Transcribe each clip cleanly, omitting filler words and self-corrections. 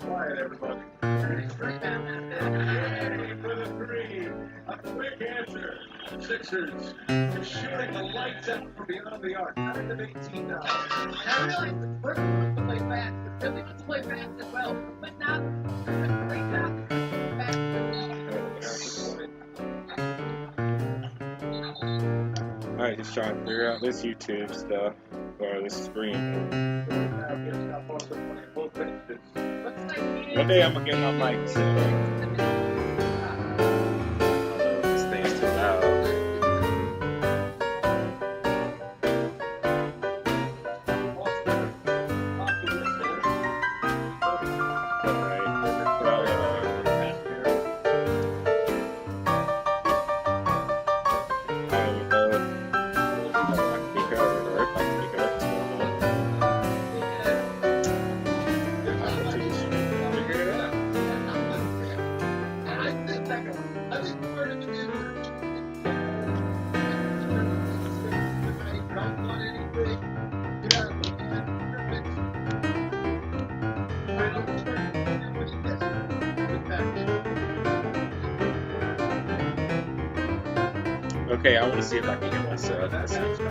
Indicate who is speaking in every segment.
Speaker 1: Quiet, everybody. A quick answer. Sixers shooting the lights out from beyond the arc. 9 of 18 now.
Speaker 2: I realize the Spurs wants to play fast. They're really wants to play fast as well, but not great fast.
Speaker 3: Alright, just trying to figure out this YouTube stuff or this screen. One day I'm gonna get my mic set up. This thing's too loud. Okay, I want to see if I can get myself. That sounds good.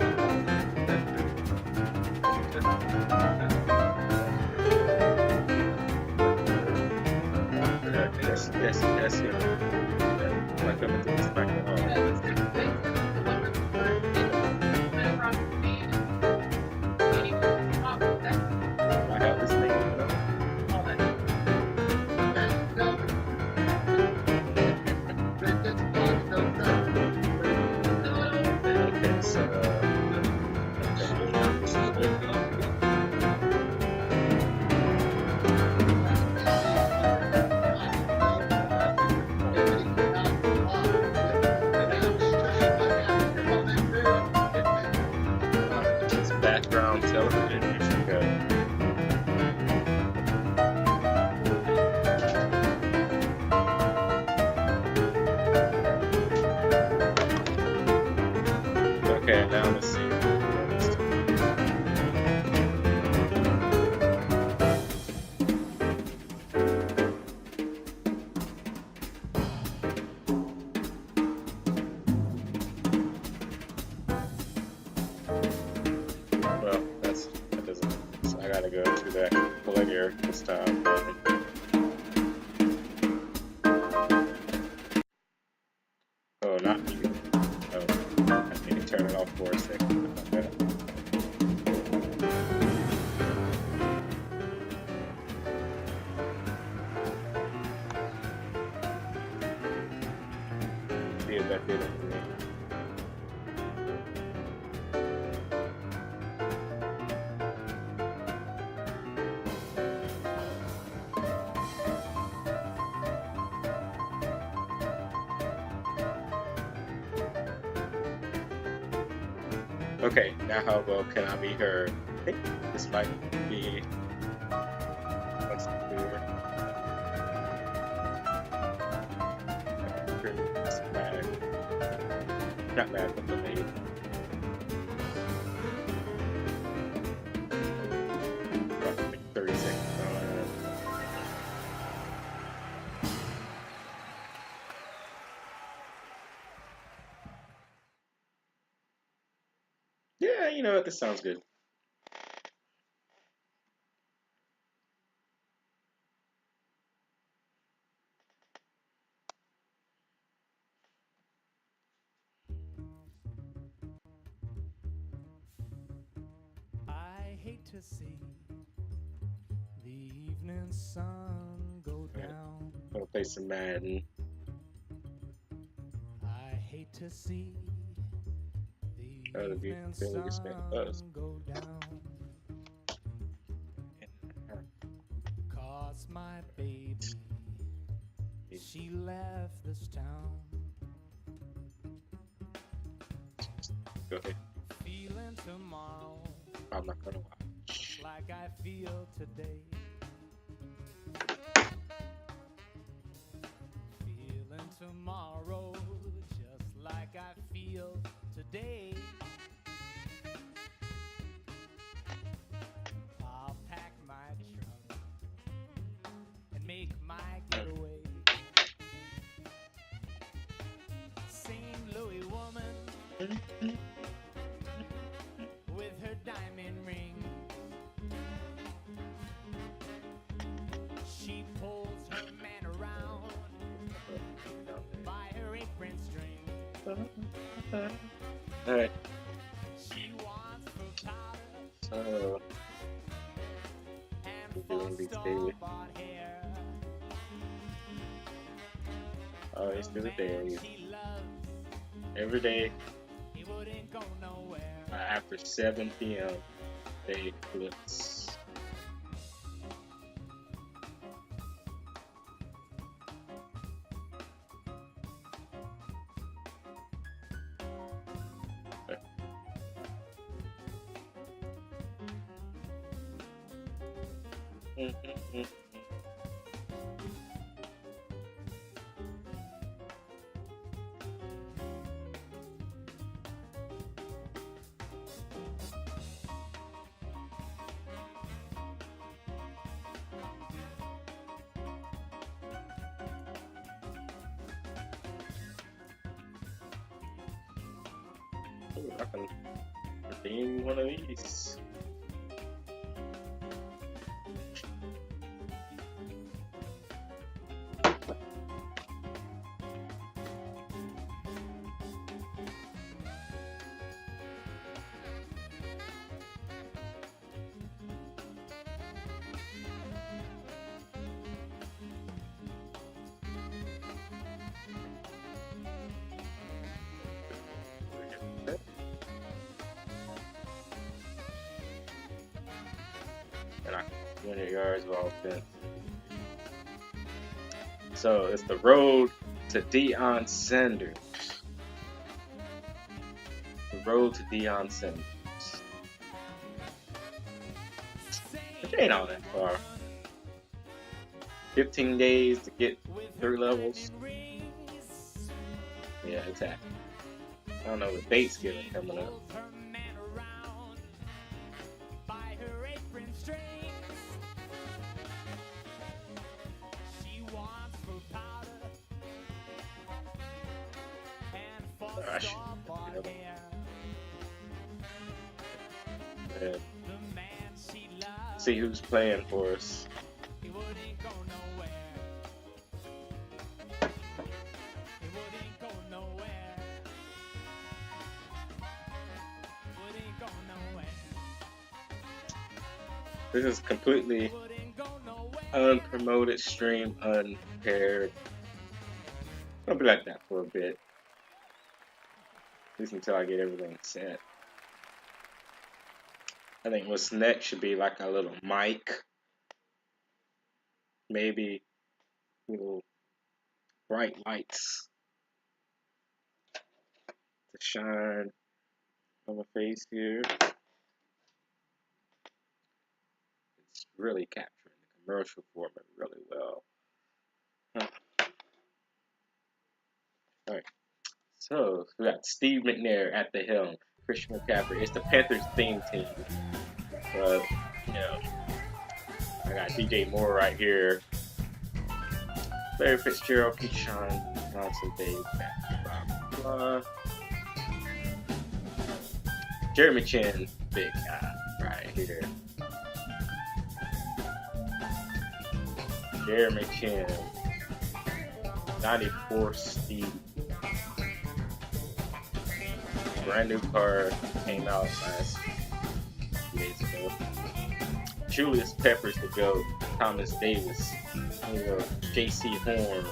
Speaker 3: That's it. I'm not coming to this back at all. I got this thing. Background television, you should go. Okay, now let's see. I gotta go to that player this time. Oh, not you. Oh, I need to turn it off for a second. Okay. See if that did it for me. Okay, now how well can I be heard? I think this might be what's clear. Not bad, but maybe. Roughly 30 seconds on it. Yeah, you know what? This sounds good.
Speaker 4: I hate to see the evening sun go down.
Speaker 3: I'm gonna play some Madden.
Speaker 4: I hate to see the
Speaker 3: Oh, the
Speaker 4: evening
Speaker 3: Billy just spent us.
Speaker 4: sun go down. Cause my baby, she left this town.
Speaker 3: Go ahead.
Speaker 4: Feeling tomorrow
Speaker 3: I'm not gonna watch.
Speaker 4: like I feel today. Feeling tomorrow just like I feel today. I'll pack my trunk and make my getaway. St. Louis woman with her diamond ring. She pulls her man around by her apron string.
Speaker 3: Alright,
Speaker 4: She wants for powder
Speaker 3: so
Speaker 4: and
Speaker 3: we're doing
Speaker 4: for
Speaker 3: these daily.
Speaker 4: store-bought hair.
Speaker 3: Always do the
Speaker 4: Man
Speaker 3: daily.
Speaker 4: she loves,
Speaker 3: Every day
Speaker 4: he wouldn't go nowhere.
Speaker 3: after 7 p.m. they flips. Ooh, I can redeem one of these. And I 200 yards of offense. So it's the road to Deion Sanders. The road to Deion Sanders. It ain't all that far. 15 days to get 3 levels. Yeah, it's happening. I don't know what Thanksgiving coming up. Gosh. Yeah. See who's playing for us. This is completely unpromoted stream, unprepared. I'll be like that for a bit. At least until I get everything set. I think what's next should be like a little mic. Maybe little bright lights to shine on my face here. It's really capturing the commercial format really well. Alright, So we got Steve McNair at the helm, Christian McCaffrey. It's the Panthers theme team. But I got DJ Moore right here. Larry Fitzgerald, Keyshawn Johnson, Dave, blah, blah. Jeremy Chin, big guy right here. Jeremy Chin, 94 Steve. Brand new car came out last few days ago. Julius Peppers to go. Thomas Davis, J.C. Horn,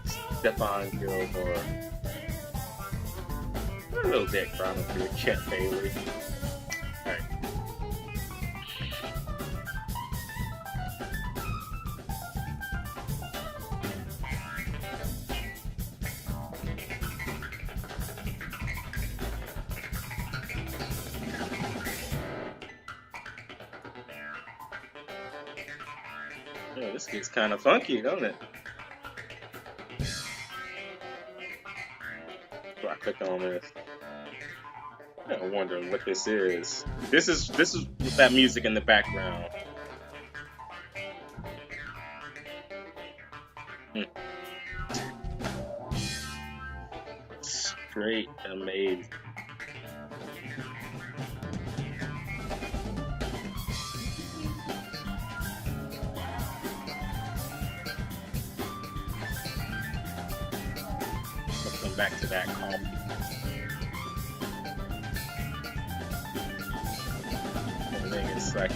Speaker 3: Stephon Gilmore, a little Dick Brown up here, Chet Bailey. Alright. Yeah, this gets kind of funky, don't it? So I click on this. I'm wondering what this is. This is with that music in the background. Straight amazing. Back to that call. I think it's like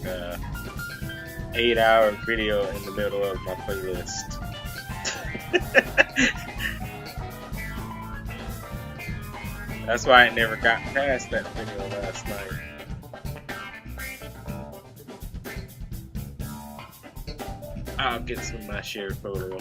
Speaker 3: a 8-hour video in the middle of my playlist. That's why I never got past that video last night. I'll get some of my shared photo.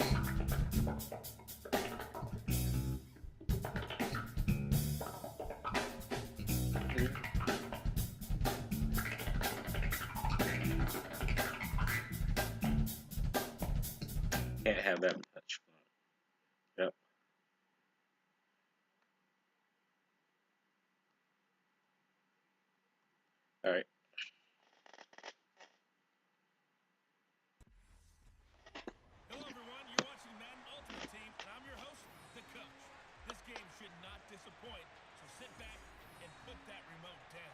Speaker 3: Can't have that much fun. Yep. All right.
Speaker 5: Hello everyone, you're watching Madden Ultimate Team, and I'm your host, the Coach. This game should not disappoint, so sit back and put that remote down.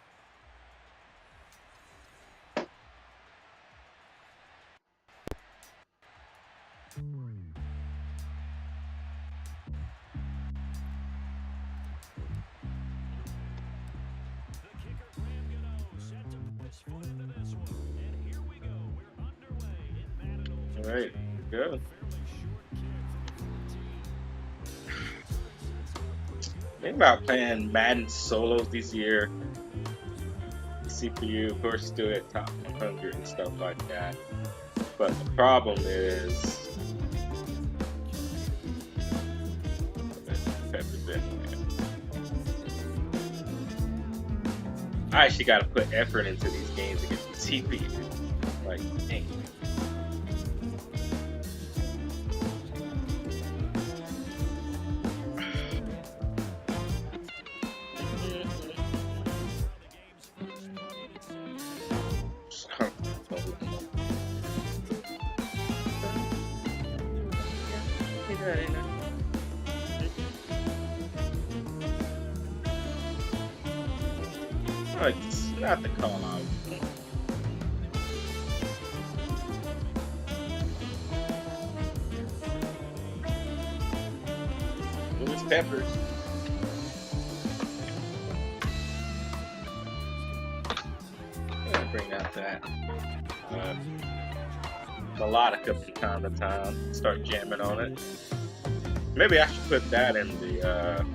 Speaker 5: The kicker, Graham Gano, set to put his foot into this one. And here we go, we're underway in Madden Ultimate
Speaker 3: All right.
Speaker 5: Team.
Speaker 3: Good. Think about playing Madden solos this year. CPU, of course, still at top 100 and stuff like that. But the problem is, I actually got to put effort into these games to get the CPU. Like, dang. Oh, it's not the call out. Louis Peppers. I'll bring out that melodica from time to time. Start jamming on it. Maybe I should put that in the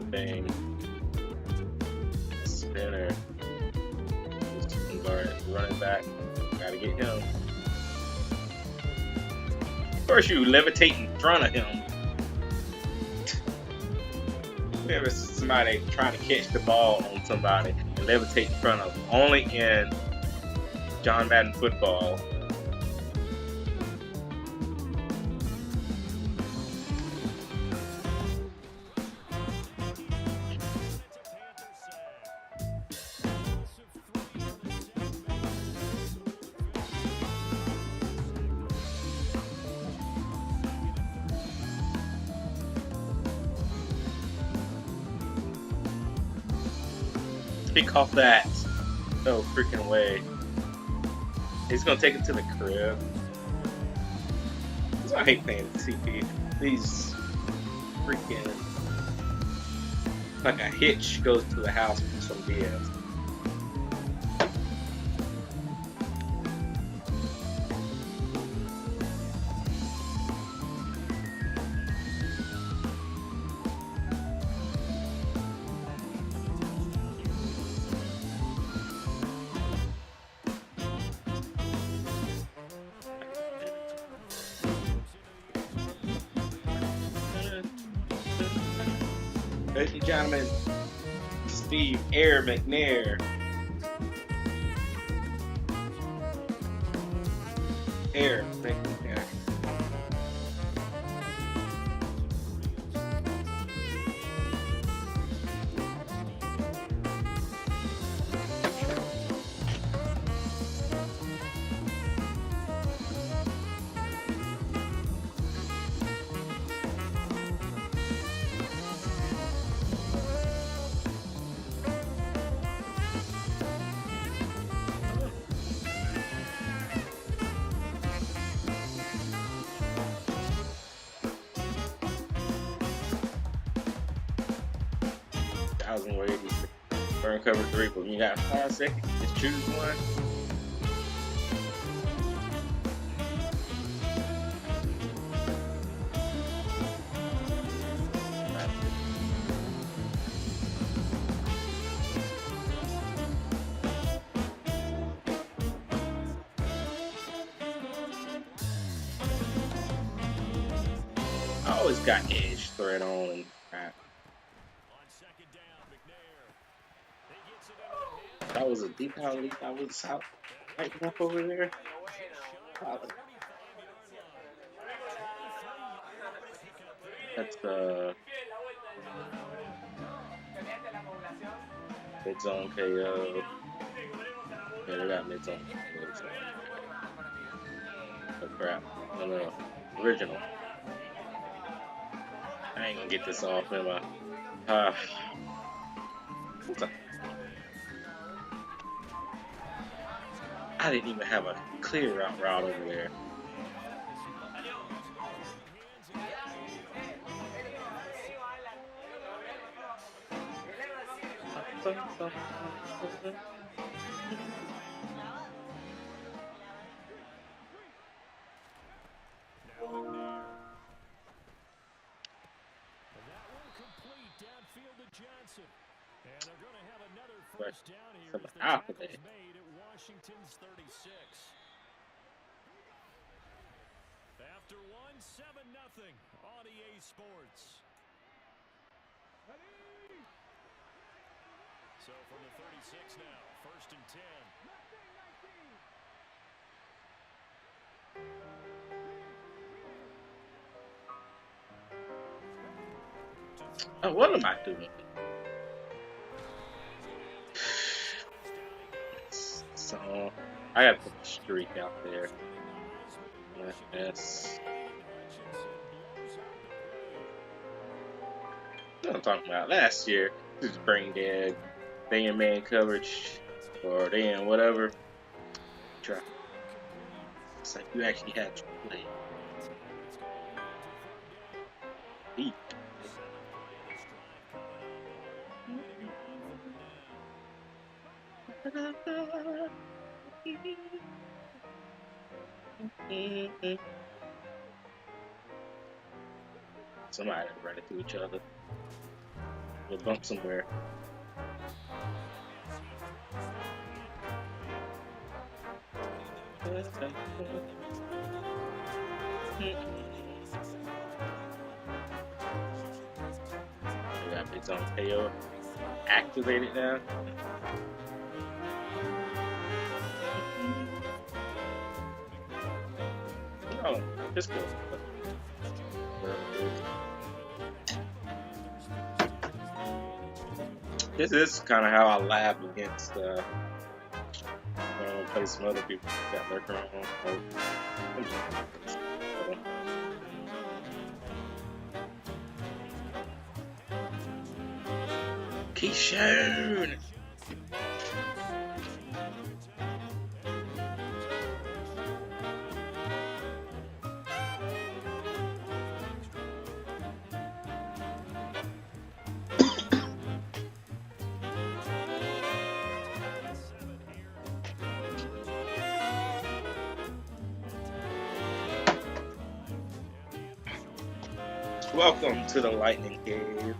Speaker 3: thing. Spinner. Running back. Gotta get him. Of course, you levitate in front of him. There's somebody trying to catch the ball on somebody and levitate in front of them. Only in John Madden football. Pick off that. No freaking way. He's gonna take it to the crib. That's why I hate playing CP. These freaking, like a hitch goes to the house for some BS. Ladies and gentlemen, Steve Air McNair. Air McNair. Where you burn cover 3, but when you got 5 seconds, just choose one. I always got edge thread on and crap. That was a deep out leap. I was out right up over there. That's mid zone KO. Yeah, they got mid zone KO. So. Oh crap. No. Original. I ain't gonna get this off, am I? I didn't even have a clear route over there.
Speaker 5: And they're going to have another first down here as the
Speaker 3: Out
Speaker 5: tackle
Speaker 3: there.
Speaker 5: is made at Washington's 36. After 7-0 on EA Sports. So from the 36 now, 1st and 10.
Speaker 3: Oh, what am I doing? So I gotta put the streak out there. Yes. What I'm talking about last year, just brain dead, they in man coverage, or they in whatever. Try. It's like you actually had to play. Eat. Somebody run into each other. We'll bump somewhere. We got its own KO activated now. Oh, this goes. This is kind of how I laugh against when I want to play some other people that lurk around. Keyshawn! Welcome to the Lightning Cave.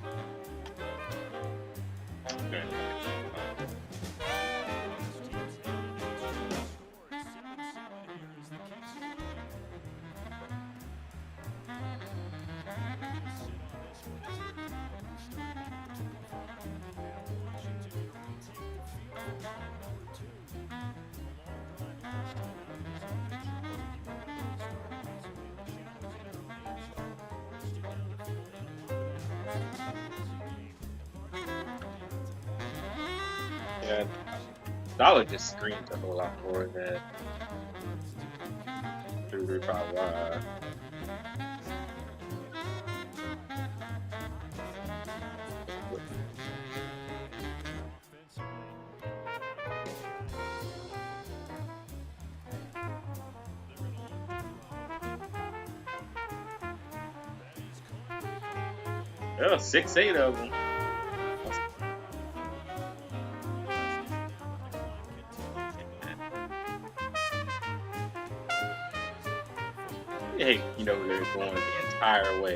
Speaker 3: Yeah, Dollar just screamed a whole lot more than 335 Live. Yeah, 6-8 of them. Hey, you know they're going the entire way.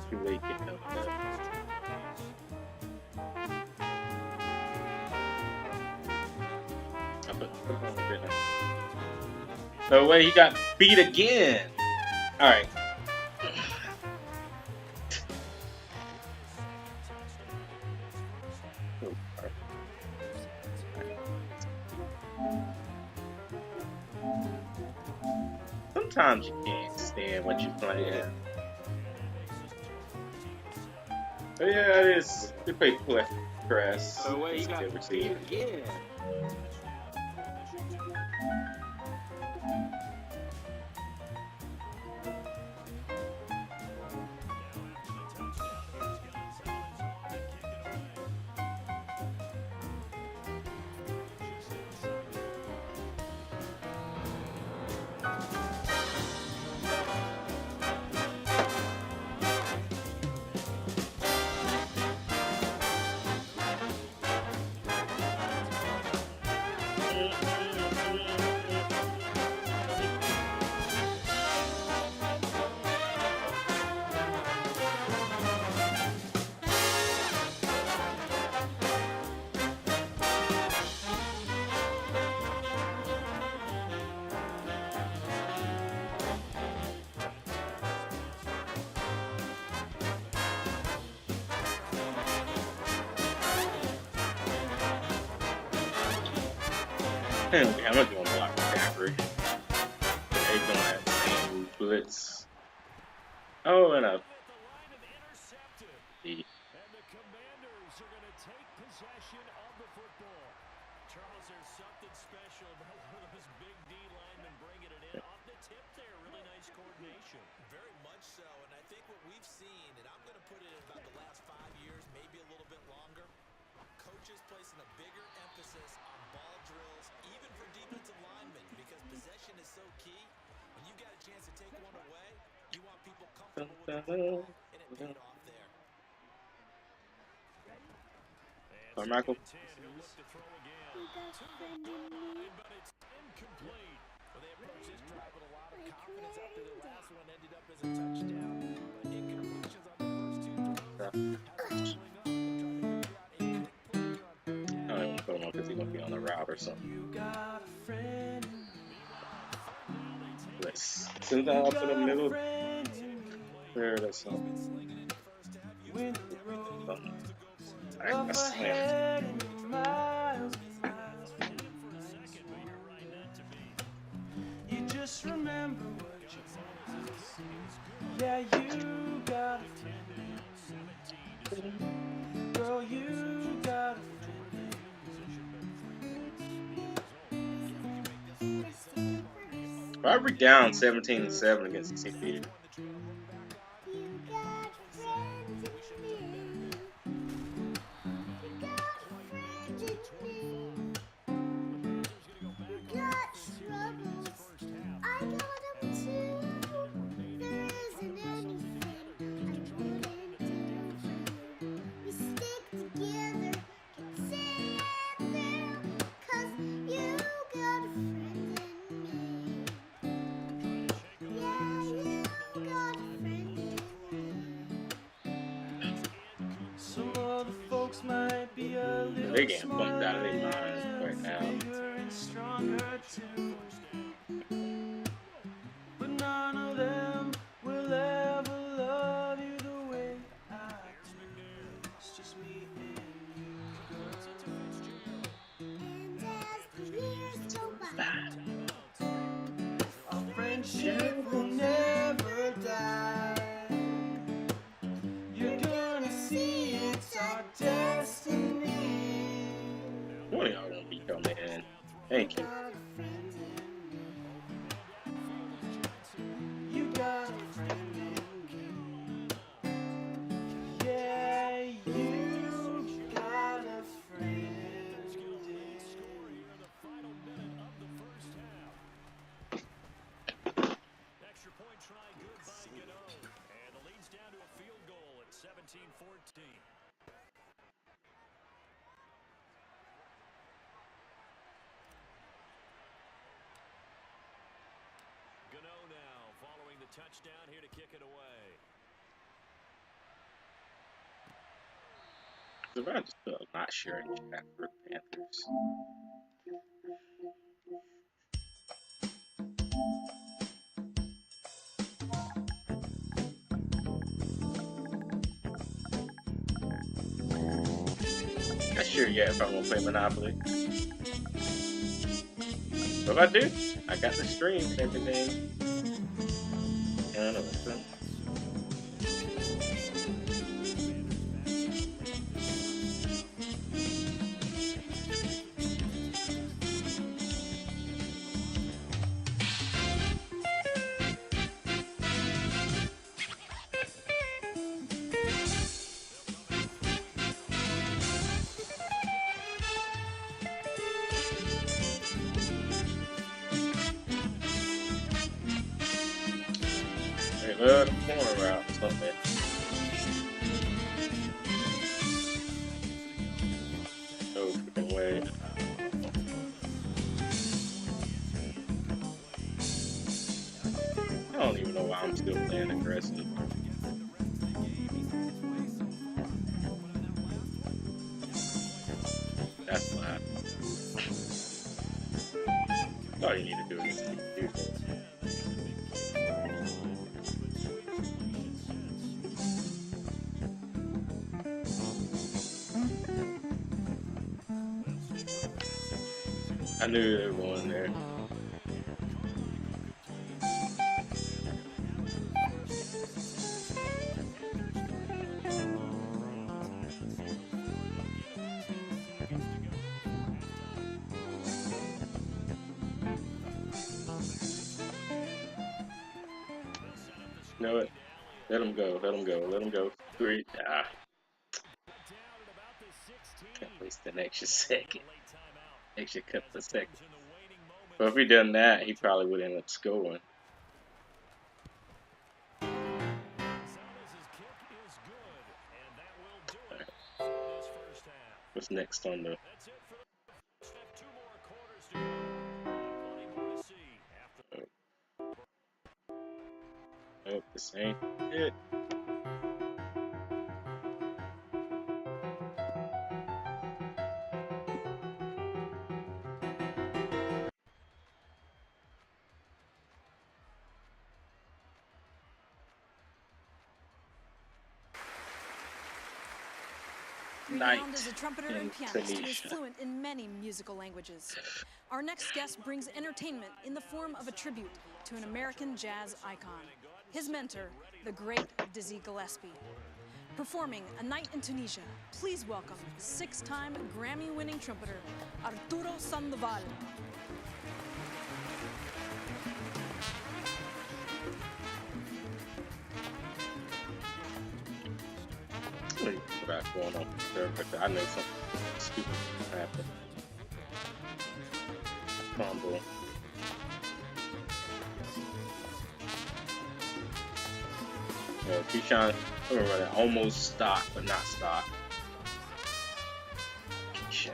Speaker 3: Too late getting up there. No way, he got beat again. All right. Sometimes you can't stand what you're playing. Oh yeah, it is. They play press.
Speaker 6: No way, he got beat again.
Speaker 3: I'm not doing block McCaffrey. They doing that same blitz. Oh, and a D.
Speaker 5: And the Commanders are going to take possession of the football. Charles, there's something special about one of those big D linemen bringing it in off the tip there. Really nice coordination.
Speaker 6: Very much so, and I think what we've seen, and I'm going to put it in about the last 5 years, maybe a little bit longer, coaches placing a bigger emphasis on ball drills, even for defensive linemen, because possession is so key. When you got a chance to take one away, you want people comfortable with the football, and it paid off there.
Speaker 3: Michael.
Speaker 5: He'll look to throw again. To the goal line, but it's incomplete.
Speaker 6: Well, they approached this drive with a lot of confidence after their last one ended up as a touchdown. But incompletions on the first two throws.
Speaker 3: I don't even put him on because he's going to be on the route or something. Let's send that out to the middle. There, that's something. Alright, that's slam.
Speaker 7: You just remember what you see. Yeah, you got a friend. Girl, you got a friend.
Speaker 3: If I break down 17-7 against the CP. They getting bumped out of their minds right now.
Speaker 7: bigger and stronger too. But none of them will ever love you the way I do. It's just me and you, girl.
Speaker 8: And as the years go by,
Speaker 7: Our friendship will never die. You're gonna see it's our destiny.
Speaker 3: One of y'all gonna be coming in. Thank you.
Speaker 7: Got a friend in me. You got a friend in me. Yeah, you got a friend in me.
Speaker 5: Extra point try good by Gano. And the lead's down to a field goal at 17-14. Gano now following the touchdown here to kick it away.
Speaker 3: If I just put a not sure in chat for Panthers. Not sure yet if I'm gonna play Monopoly. But if I do, I got the stream and everything. I don't know what's up. They love the corner route or something. No freaking way. I don't even know why I'm still playing aggressive. That's why. All you need to do is do that. I knew they were going there. You know what? Let him go. Let him go. Let him go. Three. Ah. Can't waste an extra second. Extra cut per second. But if he done that, he probably would end up scoring. Right. What's next on the? Oh, this ain't it.
Speaker 9: Renowned as a trumpeter and pianist, he is
Speaker 3: Tunisia.
Speaker 9: fluent in many musical languages. Our next guest brings entertainment in the form of a tribute to an American jazz icon, his mentor, the great Dizzy Gillespie. Performing A Night in Tunisia, please welcome six-time Grammy-winning trumpeter Arturo Sandoval.
Speaker 3: What's going on there? But I know something stupid happened. Combo. Keyshawn, almost stopped, but not stopped. Keyshawn.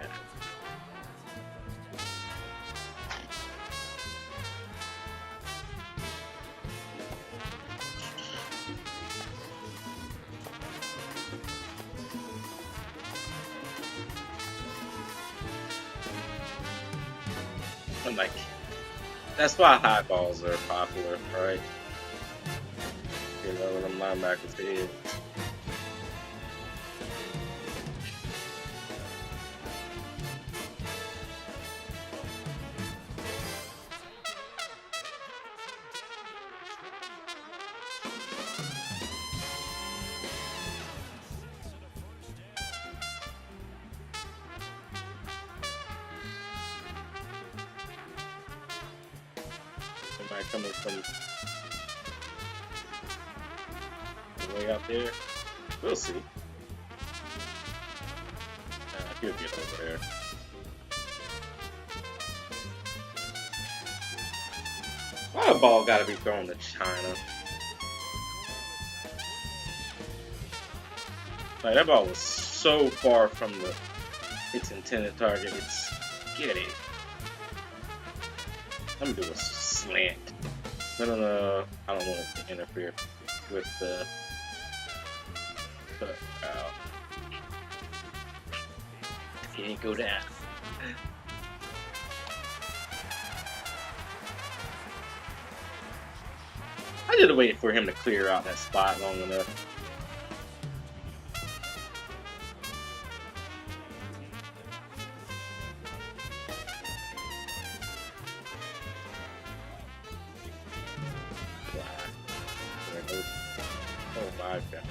Speaker 3: I'm like, that's why high balls are popular, right? You know what them linebackers did. Coming from the way out there, we'll see. He'll get over there. Why the ball gotta be thrown to China? Like, that ball was so far from its intended target. It's get it. Let me do a slant. No. I don't want it to interfere with the. Can't go down. I just waited for him to clear out that spot long enough. Oh my God.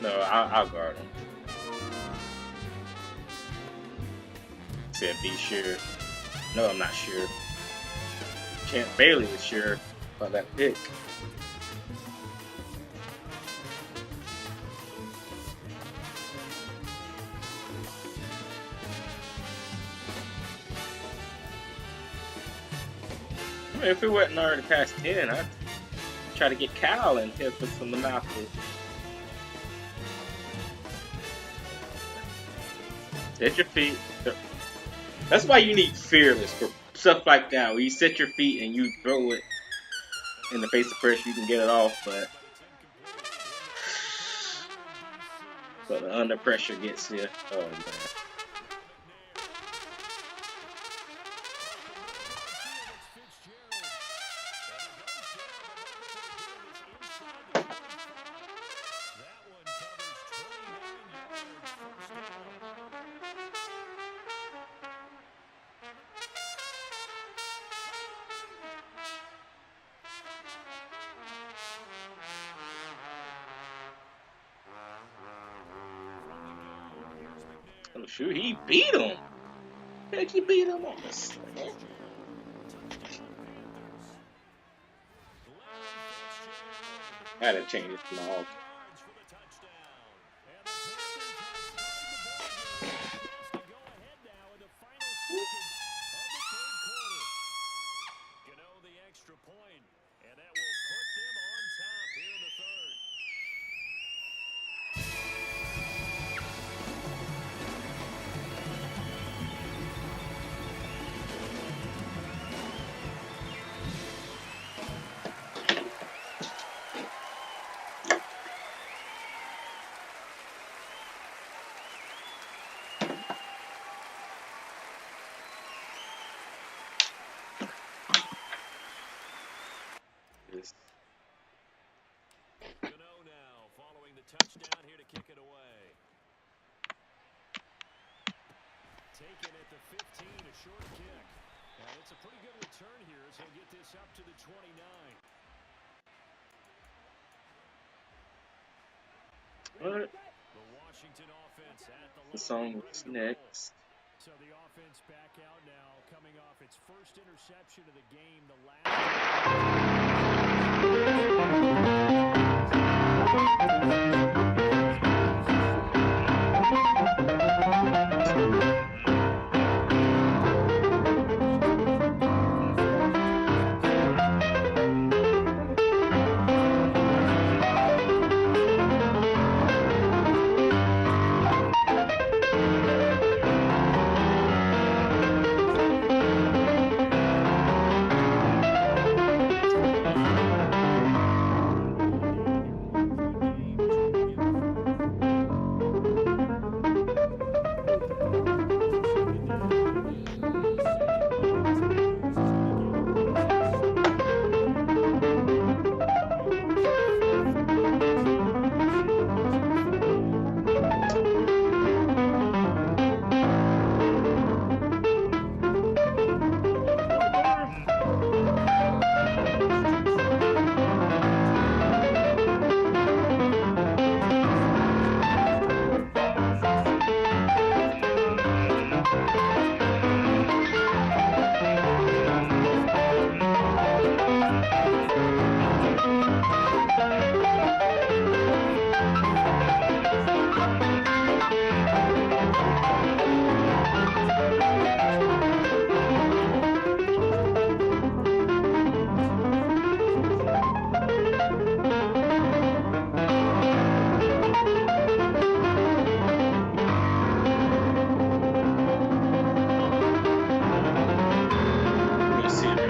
Speaker 3: No, I'll guard him. Said be sure. No, I'm not sure. Champ Bailey was sure about that pick. I mean, if it wasn't already past 10, I'd try to get Cal in here for some monopoly. Set your feet. That's why you need fearless for stuff like that. Where you set your feet and you throw it in the face of pressure, you can get it off, but the under pressure gets you. Oh man. Oh shoot, he beat him. Heck, he beat him on the slant. I had to change it to my alt.
Speaker 5: Touchdown here to kick it away. Taken at the 15, a short kick. And it's a pretty good return here as he'll get this up to the 29.
Speaker 3: What?
Speaker 5: The Washington offense at the
Speaker 3: song was next.
Speaker 5: So the offense back out now, coming off its first interception of the game. The last.
Speaker 3: Let me see here.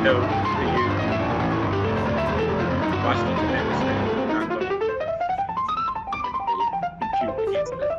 Speaker 3: No, you watch the commanders now. Not going to compute against that.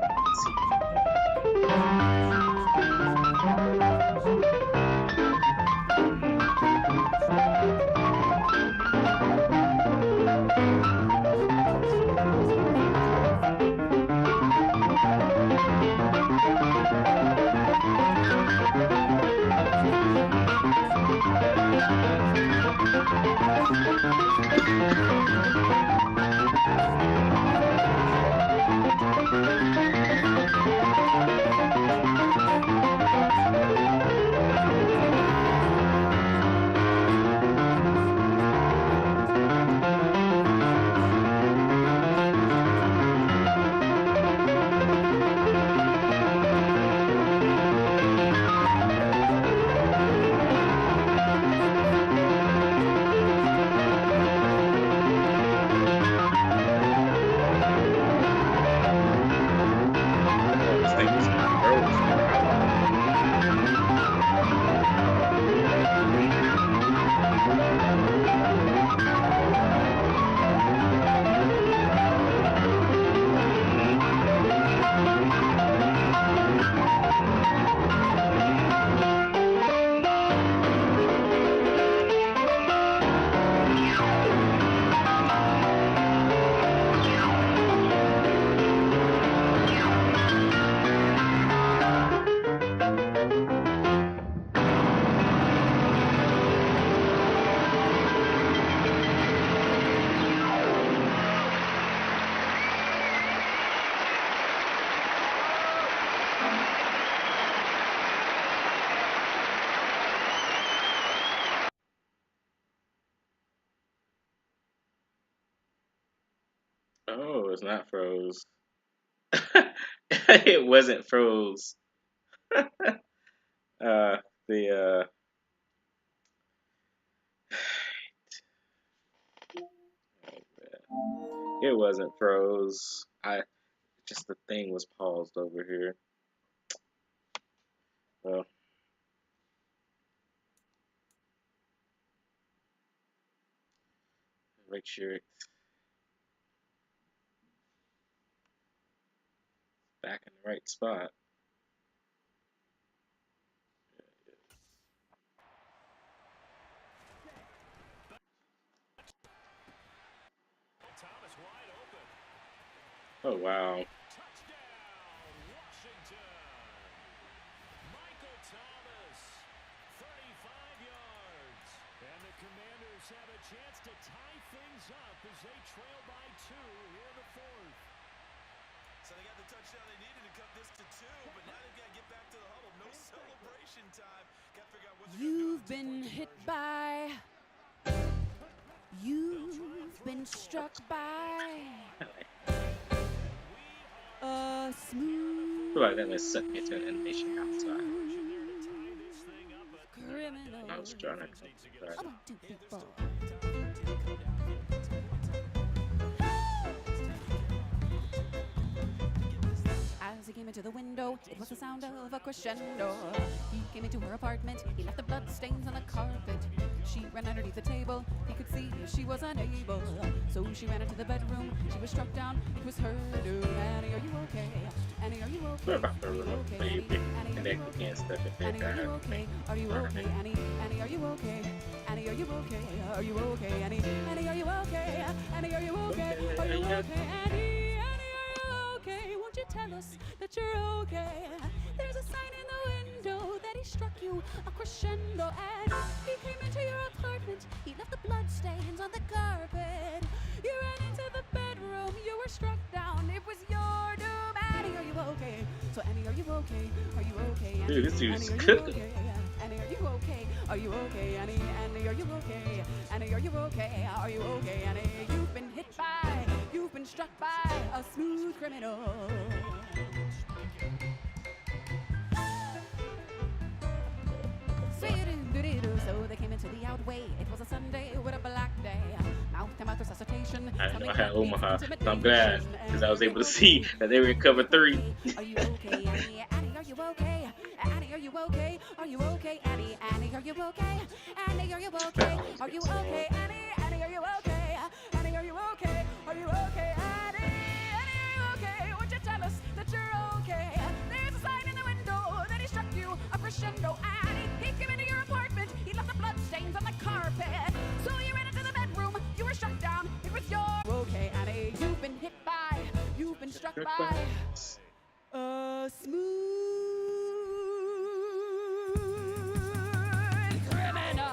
Speaker 3: This thing is gross. Oh, it's not froze. It wasn't froze. The it wasn't froze. Just the thing was paused over here. Well, make sure it's back in the right spot.
Speaker 5: Thomas wide open.
Speaker 3: Oh wow.
Speaker 5: Touchdown, Washington. Michael Thomas, 35 yards. And the Commanders have a chance to tie things up as they trail by 2 here in the 4th.
Speaker 6: So they got the touchdown they needed to cut this to 2, but now they've got to get back to the huddle. No celebration time. Got to figure out what they're going to do.
Speaker 10: You've been hit by. You've been struck by a smooth
Speaker 3: I feel like that was sent me to an animation outside.
Speaker 10: criminal.
Speaker 3: I was trying to.
Speaker 10: Oh, do people. As he came into the window, window, it was the sound of a crescendo. He came into her apartment, he left the blood stains on the carpet. She ran underneath the table, he could see she was unable. So she ran into the bedroom, she was struck down, it was her doom. Annie, are you okay? Annie, are you okay?
Speaker 3: What about the
Speaker 10: Are you
Speaker 3: remote
Speaker 10: okay,
Speaker 3: baby?
Speaker 10: Annie?
Speaker 3: And
Speaker 10: Annie,
Speaker 3: they
Speaker 10: are you
Speaker 3: can't
Speaker 10: okay?
Speaker 3: step in
Speaker 10: Annie,
Speaker 3: bed.
Speaker 10: are you okay? Are you okay? Annie, Annie, are you okay? Annie, are you okay? Are you okay? Annie, Annie, are you okay? Annie, are you okay? Are you okay? Annie, Annie, are you okay? Won't you tell us that you're okay? There's a sign in the window that he struck you a crescendo, and he came into your apartment. He left the blood stains on the carpet. You ran into the bedroom. You were struck down. It was your doom. Annie, are you okay? So Annie, are you okay? Are you okay? Annie,
Speaker 3: Dude, this dude's
Speaker 10: Annie, are you
Speaker 3: cooking.
Speaker 10: okay? Annie, are you okay? Are you okay? Annie, Annie, are you okay? Annie, are you okay? Are you okay? Annie, you've been hit by, you've been struck by a smooth criminal. So they came into the outway. It was a Sunday with a black day. Mouth-to-mouth resuscitation.
Speaker 3: I didn't know I had Omaha, so I'm glad because I was able to see that they were in cover 3.
Speaker 10: Are you okay, Annie? Annie, are you okay? Annie, are you okay? Are you okay, Annie? Annie, are you okay? Annie, are you okay? Are you okay, Annie? Annie, are you okay? Annie, are you okay? Are you okay, Annie? Annie, are you okay? Won't you tell us that you're okay? There's a sign in the window that he struck you a crescendo, Annie. He came into your apartment. He left the blood stains on the carpet. So you ran into the bedroom. You were struck down. It was your okay, Annie. You've been hit by. You've been struck by a smooth criminal.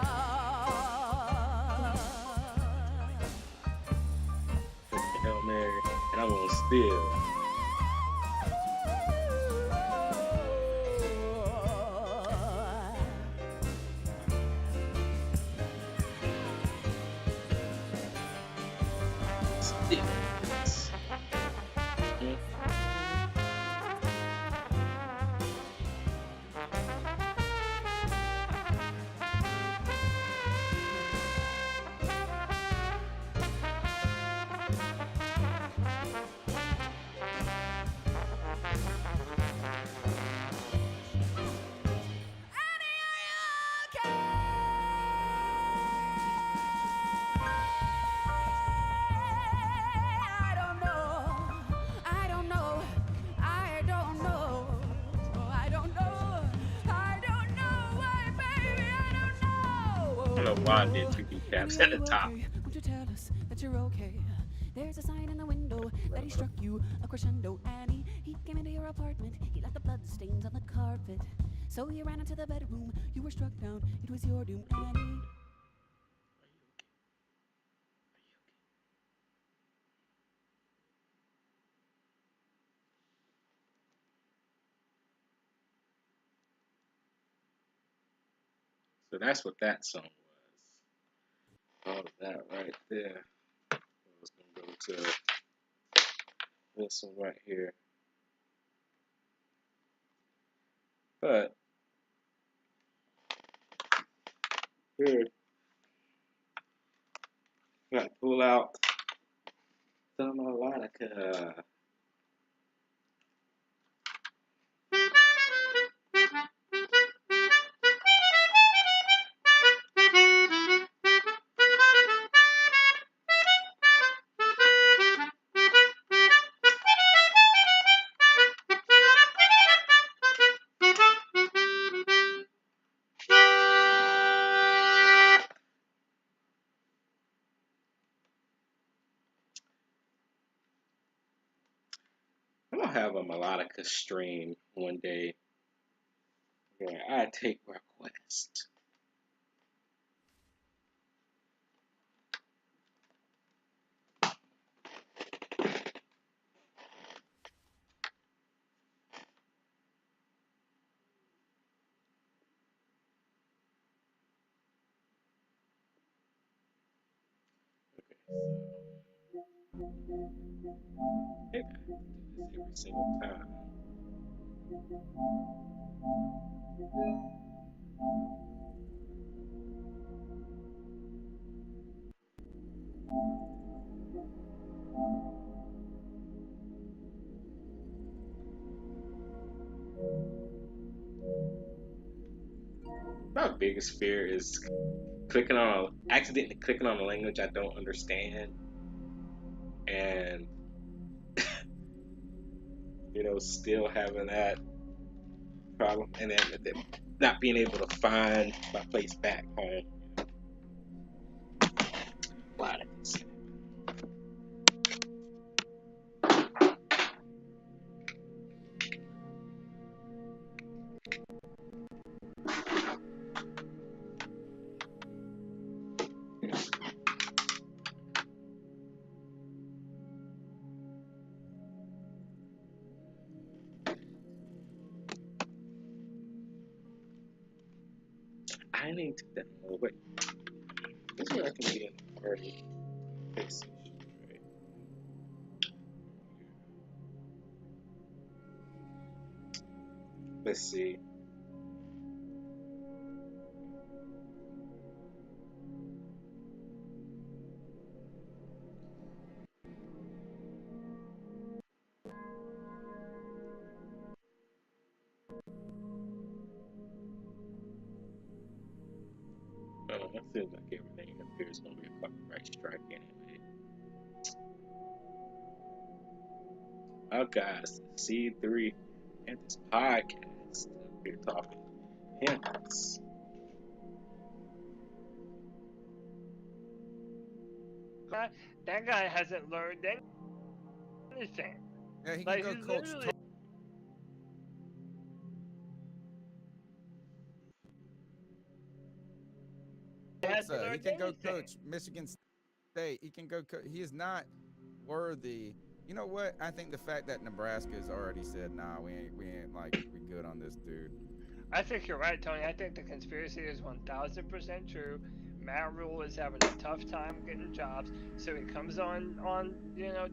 Speaker 3: Hail Mary, and I'm gonna steal. I don't know why I did 2 decaps at the top.
Speaker 10: Won't you tell us that you're okay? There's a sign in the window that he struck you a crescendo, Annie. He came into your apartment. He left the blood stains on the carpet. So you ran into the bedroom. You were struck down. It was your doom, Annie.
Speaker 3: So that's what that song was. All of that right there. I was gonna go to this one right here. But here, gotta pull out some melodica. I'm gonna have a melodica stream one day where I take requests. I think I have to do this every single time. biggest fear is accidentally clicking on a language I don't understand, and still having that problem, and then not being able to find my place back home. Wow, that's sad. I need to download. Wait, this way I can be in the party. Right. Let's see. It feels like everything up here is going to be a copyright strike anyway. Oh, guys, C3 and this podcast up here talking hints.
Speaker 11: That guy hasn't learned anything.
Speaker 12: Yeah, he can
Speaker 11: Like,
Speaker 12: go
Speaker 11: he's
Speaker 12: coach.
Speaker 11: literally-
Speaker 12: Tulsa. He can go coach Michigan State. He can go. He is not worthy. You know what? I think the fact that Nebraska has already said, "Nah, we ain't like we good on this dude."
Speaker 11: I think you're right, Tony. I think the conspiracy is 1,000% true. Matt Rule is having a tough time getting jobs, so he comes on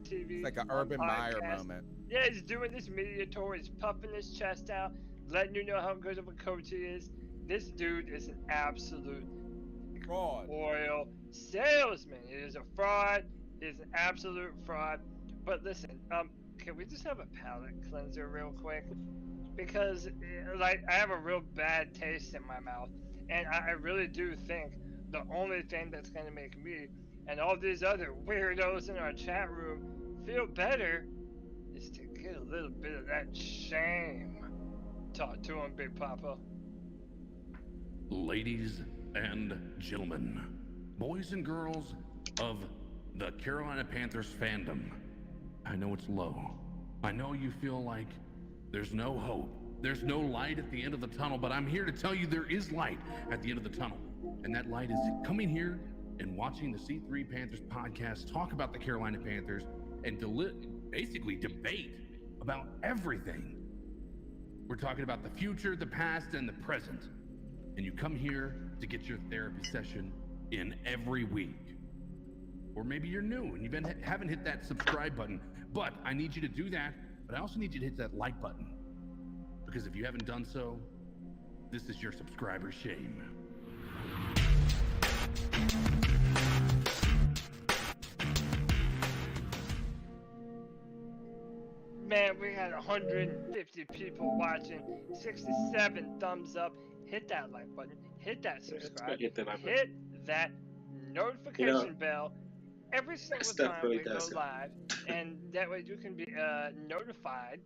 Speaker 11: TV.
Speaker 12: It's like an Urban Meyer moment.
Speaker 11: Yeah, he's doing this media tour. He's puffing his chest out, letting you know how good of a coach he is. This dude is an absolute
Speaker 12: fraud,
Speaker 11: oil salesman. He is a fraud. He is an absolute fraud. But listen, can we just have a palate cleanser real quick? Because I have a real bad taste in my mouth, and I really do think the only thing that's going to make me and all these other weirdos in our chat room feel better is to get a little bit of that shame. Talk to him, Big Papa.
Speaker 13: Ladies and gentlemen, boys and girls of the Carolina Panthers fandom, I know it's low. I know you feel like there's no hope. There's no light at the end of the tunnel, but I'm here to tell you there is light at the end of the tunnel. And that light is coming here and watching the C3 Panthers podcast talk about the Carolina Panthers and basically debate about everything. We're talking about the future, the past, and the present. And you come here to get your therapy session in every week. Or maybe you're new and you haven't hit that subscribe button, but I need you to do that. But I also need you to hit that like button, because if you haven't done so, this is your subscriber shame.
Speaker 11: Man, we had 150 people watching, 67 thumbs up. Hit that like button, hit that subscribe,
Speaker 3: hit that
Speaker 11: notification bell every single time
Speaker 3: really
Speaker 11: we go live, and that way you can be notified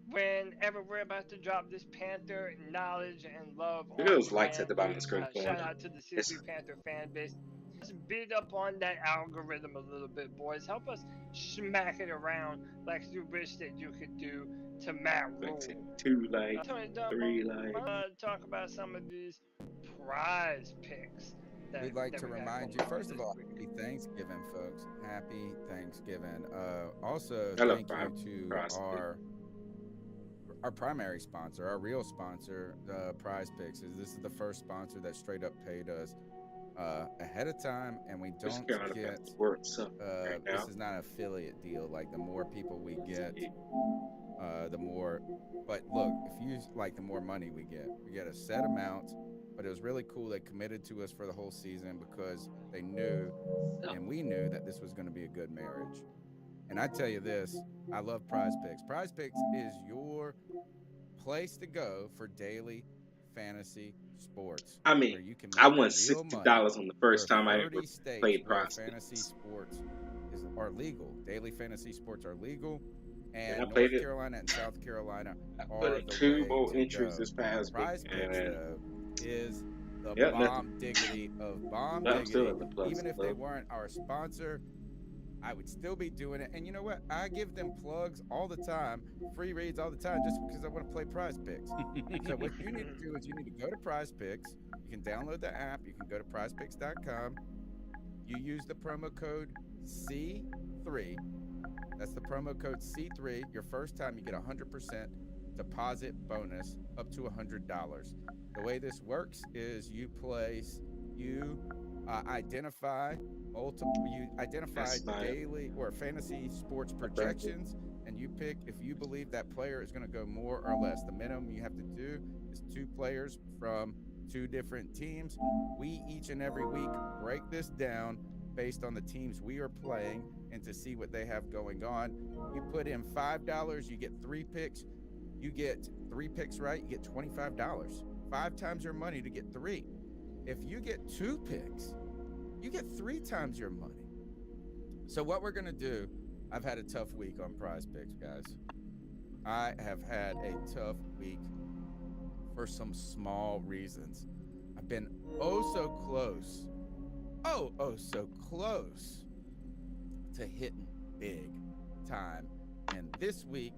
Speaker 11: whenever we're about to drop this Panther knowledge and love.
Speaker 3: Look at those lights at the bottom of the screen.
Speaker 11: Shout out to the C3 Panther fan base. Let's beat up on that algorithm a little bit, boys. Help us smack it around like you wish that you could do to Matt Rule.
Speaker 3: 2 likes, 3 likes.
Speaker 11: Talk about some of these prize picks.
Speaker 12: We'd like to remind you, first of all, happy Thanksgiving, folks. Happy Thanksgiving. Also, thank you to our primary sponsor, our real sponsor, Prize Picks. This is the first sponsor that straight up paid us ahead of time, and we don't get this is not an affiliate deal. Like, the more people we get, the more. But look, if you like, the more money we get a set amount. But it was really cool. They committed to us for the whole season because they knew, and we knew, that this was going to be a good marriage. And I tell you this, I love Prize Picks. Prize Picks is your place to go for daily fantasy sports.
Speaker 3: I
Speaker 12: Where
Speaker 3: mean,
Speaker 12: you can
Speaker 3: I
Speaker 12: make
Speaker 3: won
Speaker 12: real
Speaker 3: $60
Speaker 12: money.
Speaker 3: on the
Speaker 12: There
Speaker 3: first
Speaker 12: are
Speaker 3: time I
Speaker 12: 30
Speaker 3: ever
Speaker 12: states
Speaker 3: played
Speaker 12: where
Speaker 3: Prize
Speaker 12: fantasy
Speaker 3: Picks.
Speaker 12: sports are legal. Daily fantasy sports are legal.
Speaker 3: And I
Speaker 12: And
Speaker 3: played
Speaker 12: North
Speaker 3: it.
Speaker 12: Carolina and South Carolina
Speaker 3: I put
Speaker 12: are
Speaker 3: in
Speaker 12: the
Speaker 3: 2
Speaker 12: way
Speaker 3: more
Speaker 12: to
Speaker 3: entries
Speaker 12: go.
Speaker 3: this past week,
Speaker 12: Prize Picks,
Speaker 3: and
Speaker 12: though, is the
Speaker 3: yep, nothing.
Speaker 12: bomb diggity of bomb
Speaker 3: But I'm still
Speaker 12: diggity.
Speaker 3: in the plus.
Speaker 12: Even if they weren't our sponsor, I would still be doing it. And you know what? I give them plugs all the time, free reads all the time, just because I want to play Prize Picks. So what you need to do is you need to go to Prize Picks. You can download the app. You can go to prizepicks.com. You use the promo code C3. That's the promo code C3. Your first time, you get 100% deposit bonus up to $100. The way this works is you identify daily or fantasy sports projections, and you pick if you believe that player is going to go more or less. The minimum you have to do is 2 players from 2 different teams. We each and every week break this down based on the teams we are playing and to see what they have going on. You put in $5, you get 3 picks. You get 3 picks right, you get $25. 5 times your money to get 3. If you get 2 picks, you get 3 times your money. So what we're going to do, I've had a tough week on Prize Picks, guys. I have had a tough week for some small reasons. I've been so close to hitting big time. And this week,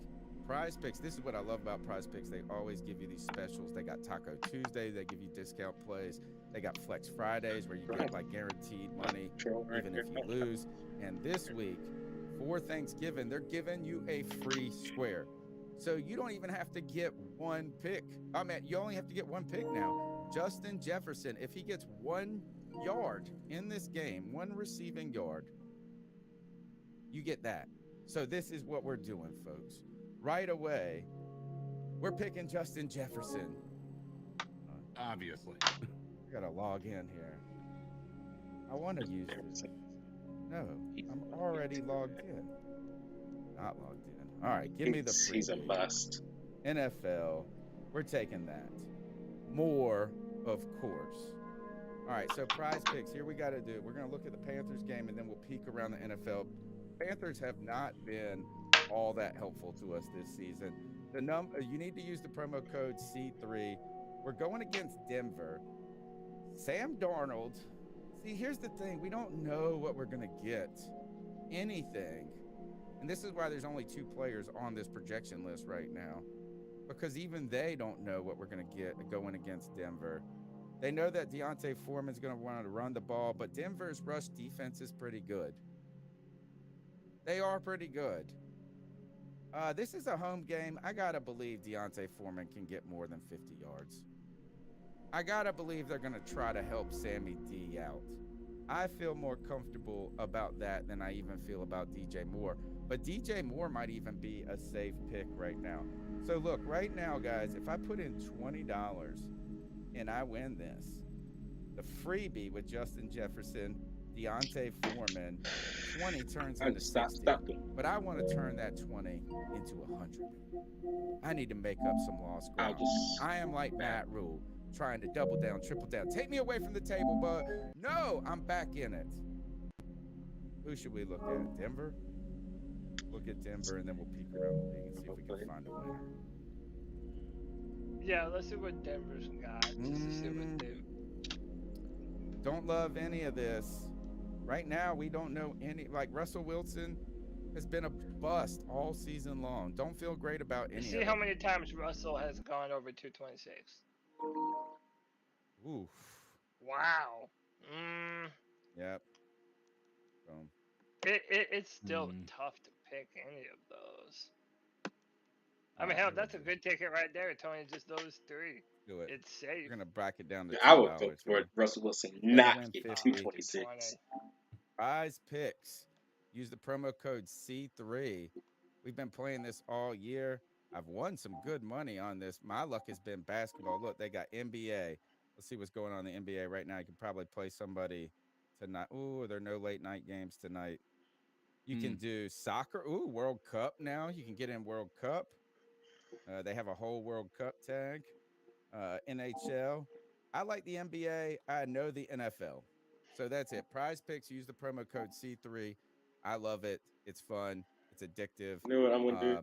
Speaker 12: Prize Picks, this is what I love about Prize Picks. They always give you these specials. They got Taco Tuesday. They give you discount plays. They got Flex Fridays where you get like guaranteed money even if you lose. And this week, for Thanksgiving, they're giving you a free square. So you don't even have to get 1 pick. I mean, you only have to get 1 pick now. Justin Jefferson, if he gets 1 yard in this game, 1 receiving yard, you get that. So this is what we're doing, folks. Right away, we're picking Justin Jefferson.
Speaker 13: Obviously.
Speaker 12: I gotta log in here. I want to use this. No, I'm already logged in. Not logged in. All right, give me the free.
Speaker 3: He's a bust.
Speaker 12: NFL, we're taking that. More, of course. All right, so Prize Picks, here we got to do. We're going to look at the Panthers game, and then we'll peek around the NFL. Panthers have not been all that helpful to us this season. You need to use the promo code C3. We're going against Denver. Sam Darnold. See, here's the thing. We don't know what we're going to get. Anything. And this is why there's only 2 players on this projection list right now. Because even they don't know what we're going to get going against Denver. They know that Deontay Foreman's going to want to run the ball, but Denver's rush defense is pretty good. They are pretty good. This is a home game. I got to believe Deontay Foreman can get more than 50 yards. I got to believe they're going to try to help Sammy D out. I feel more comfortable about that than I even feel about DJ Moore. But DJ Moore might even be a safe pick right now. So look, right now, guys, if I put in $20 and I win this, the freebie with Justin Jefferson, Deontay Foreman, 20 turns into 60. But I want to turn that 20 into 100. I need to make up some lost ground. I am like Matt Rule, trying to double down, triple down. Take me away from the table, but no, I'm back in it. Who should we look at? Denver? Look at Denver, and then we'll peek around the league and see if we can find a winner.
Speaker 11: Yeah, let's see what Denver's got. Just to see what they...
Speaker 12: Don't love any of this. Right now, we don't know any. Like, Russell Wilson has been a bust all season long. Don't feel great about any of it.
Speaker 11: See how many times Russell has gone over 226.
Speaker 12: Oof.
Speaker 11: Wow.
Speaker 12: Yep.
Speaker 11: It's still tough to pick any of those. I mean, hell, that's a good ticket right there, Tony. Just those 3.
Speaker 12: Do it.
Speaker 11: It's safe.
Speaker 12: We're gonna brack it down to $2.
Speaker 3: I would vote for Russell Wilson not get 226.
Speaker 12: Prize Picks. Use the promo code C3. We've been playing this all year. I've won some good money on this. My luck has been basketball. Look, they got NBA. Let's see what's going on in the NBA right now. You can probably play somebody tonight. Ooh, there are no late night games tonight. You can do soccer. Ooh, World Cup now. You can get in World Cup. They have a whole World Cup tag. NHL. I like the NBA. I know the NFL. So that's it. Prize Picks, use the promo code C3. I love it. It's fun. It's addictive.
Speaker 3: You know what I'm gonna do?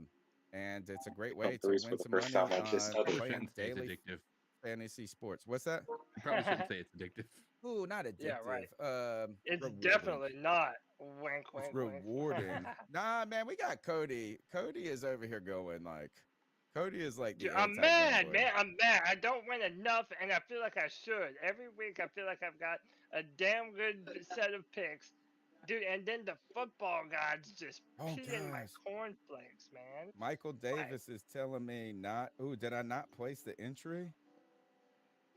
Speaker 12: And it's a great
Speaker 3: Become
Speaker 12: way to
Speaker 3: threes for
Speaker 12: win
Speaker 3: the
Speaker 12: some
Speaker 3: first
Speaker 12: money
Speaker 3: time on this other
Speaker 13: Probably
Speaker 12: playing
Speaker 13: shouldn't say it's
Speaker 12: daily
Speaker 13: addictive.
Speaker 12: fantasy sports. What's that?
Speaker 13: You probably shouldn't say it's addictive.
Speaker 12: Ooh, not
Speaker 11: Yeah, right.
Speaker 12: addictive.
Speaker 11: It's
Speaker 12: Rewarding.
Speaker 11: definitely not. Wink,
Speaker 12: It's
Speaker 11: wink,
Speaker 12: rewarding.
Speaker 11: wink.
Speaker 12: Nah, man, we got Cody. Cody is over here going like, Cody is like the
Speaker 11: Dude, I'm mad,
Speaker 12: anti-gambler.
Speaker 11: man. I'm mad. I don't win enough, and I feel like I should. Every week, I feel like I've got a damn good set of picks. Dude, and then the football gods just peeing my
Speaker 12: gosh.
Speaker 11: cornflakes, man.
Speaker 12: Michael Davis is telling me not. Ooh, did I not place the entry?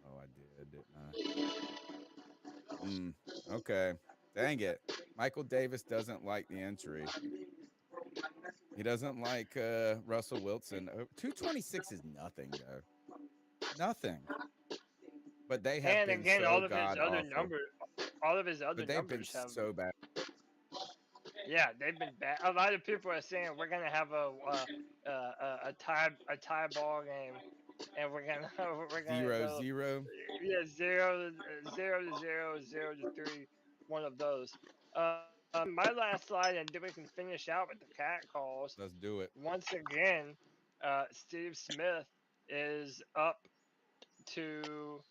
Speaker 12: Oh, I did, didn't I? Okay. Dang it. Michael Davis doesn't like the entry. He doesn't like Russell Wilson. 226 is nothing, though. Nothing. But they have
Speaker 11: And
Speaker 12: been
Speaker 11: again,
Speaker 12: so
Speaker 11: all of his
Speaker 12: god
Speaker 11: other
Speaker 12: awful.
Speaker 11: numbers, all of his other
Speaker 12: But they've been
Speaker 11: numbers have.
Speaker 12: so bad.
Speaker 11: Yeah, they've been bad. A lot of people are saying we're gonna have a tie ball game, and we're gonna go
Speaker 12: 0-0.
Speaker 11: yeah 0-0, 0-3, one of those. My last slide, and then we can finish out with the cat calls.
Speaker 12: Let's do it.
Speaker 11: Once again, Steve Smith is up to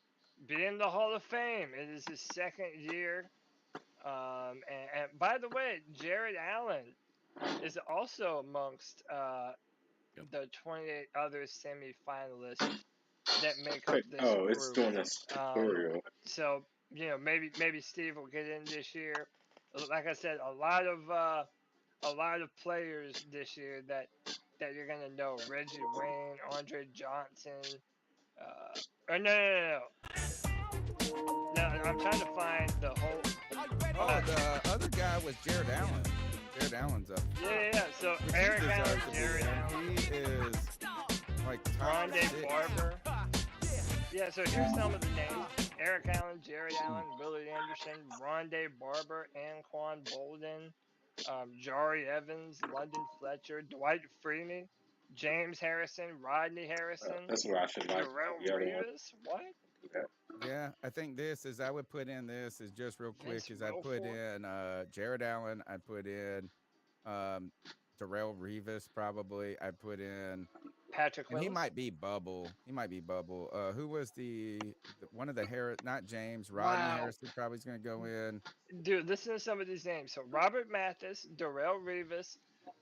Speaker 11: be in the Hall of Fame. It is his second year. And by the way, Jared Allen is also amongst the 28 other semifinalists that make up this
Speaker 3: Oh,
Speaker 11: group.
Speaker 3: it's doing a tutorial.
Speaker 11: So maybe Steve will get in this year. Like I said, a lot of players this year that you're gonna know: Reggie Wayne, Andre Johnson. No. I'm trying to find the whole.
Speaker 12: Oh, the other guy was Jared Allen. Jared Allen's up.
Speaker 11: Yeah. So Eric Allen, Jared Allen.
Speaker 12: He is like top
Speaker 11: Rondé
Speaker 12: 6.
Speaker 11: Barber. Yeah, so here's some of the names: Eric Allen, Jared Allen, Willie Anderson, Rondé Barber, Anquan Bolden, Jari Evans, London Fletcher, Dwight Freeney, James Harrison, Rodney Harrison,
Speaker 3: That's what I should like.
Speaker 11: Darrell
Speaker 3: The other one.
Speaker 11: Rivas. What?
Speaker 12: Yeah, I think this is, I would put in this is just real quick,
Speaker 11: Vince
Speaker 12: is I put
Speaker 11: Wilfork.
Speaker 12: in Jared Allen, I put in Darrell Rivas probably, I put in
Speaker 11: Patrick
Speaker 12: and he
Speaker 11: Willis?
Speaker 12: might be Bubble. Who was the one of the Harris? Not James. Rodney
Speaker 11: Wow.
Speaker 12: Harrison probably is going to go in.
Speaker 11: Dude, listen to some of these names. So Robert Mathis, Darrell Rivas,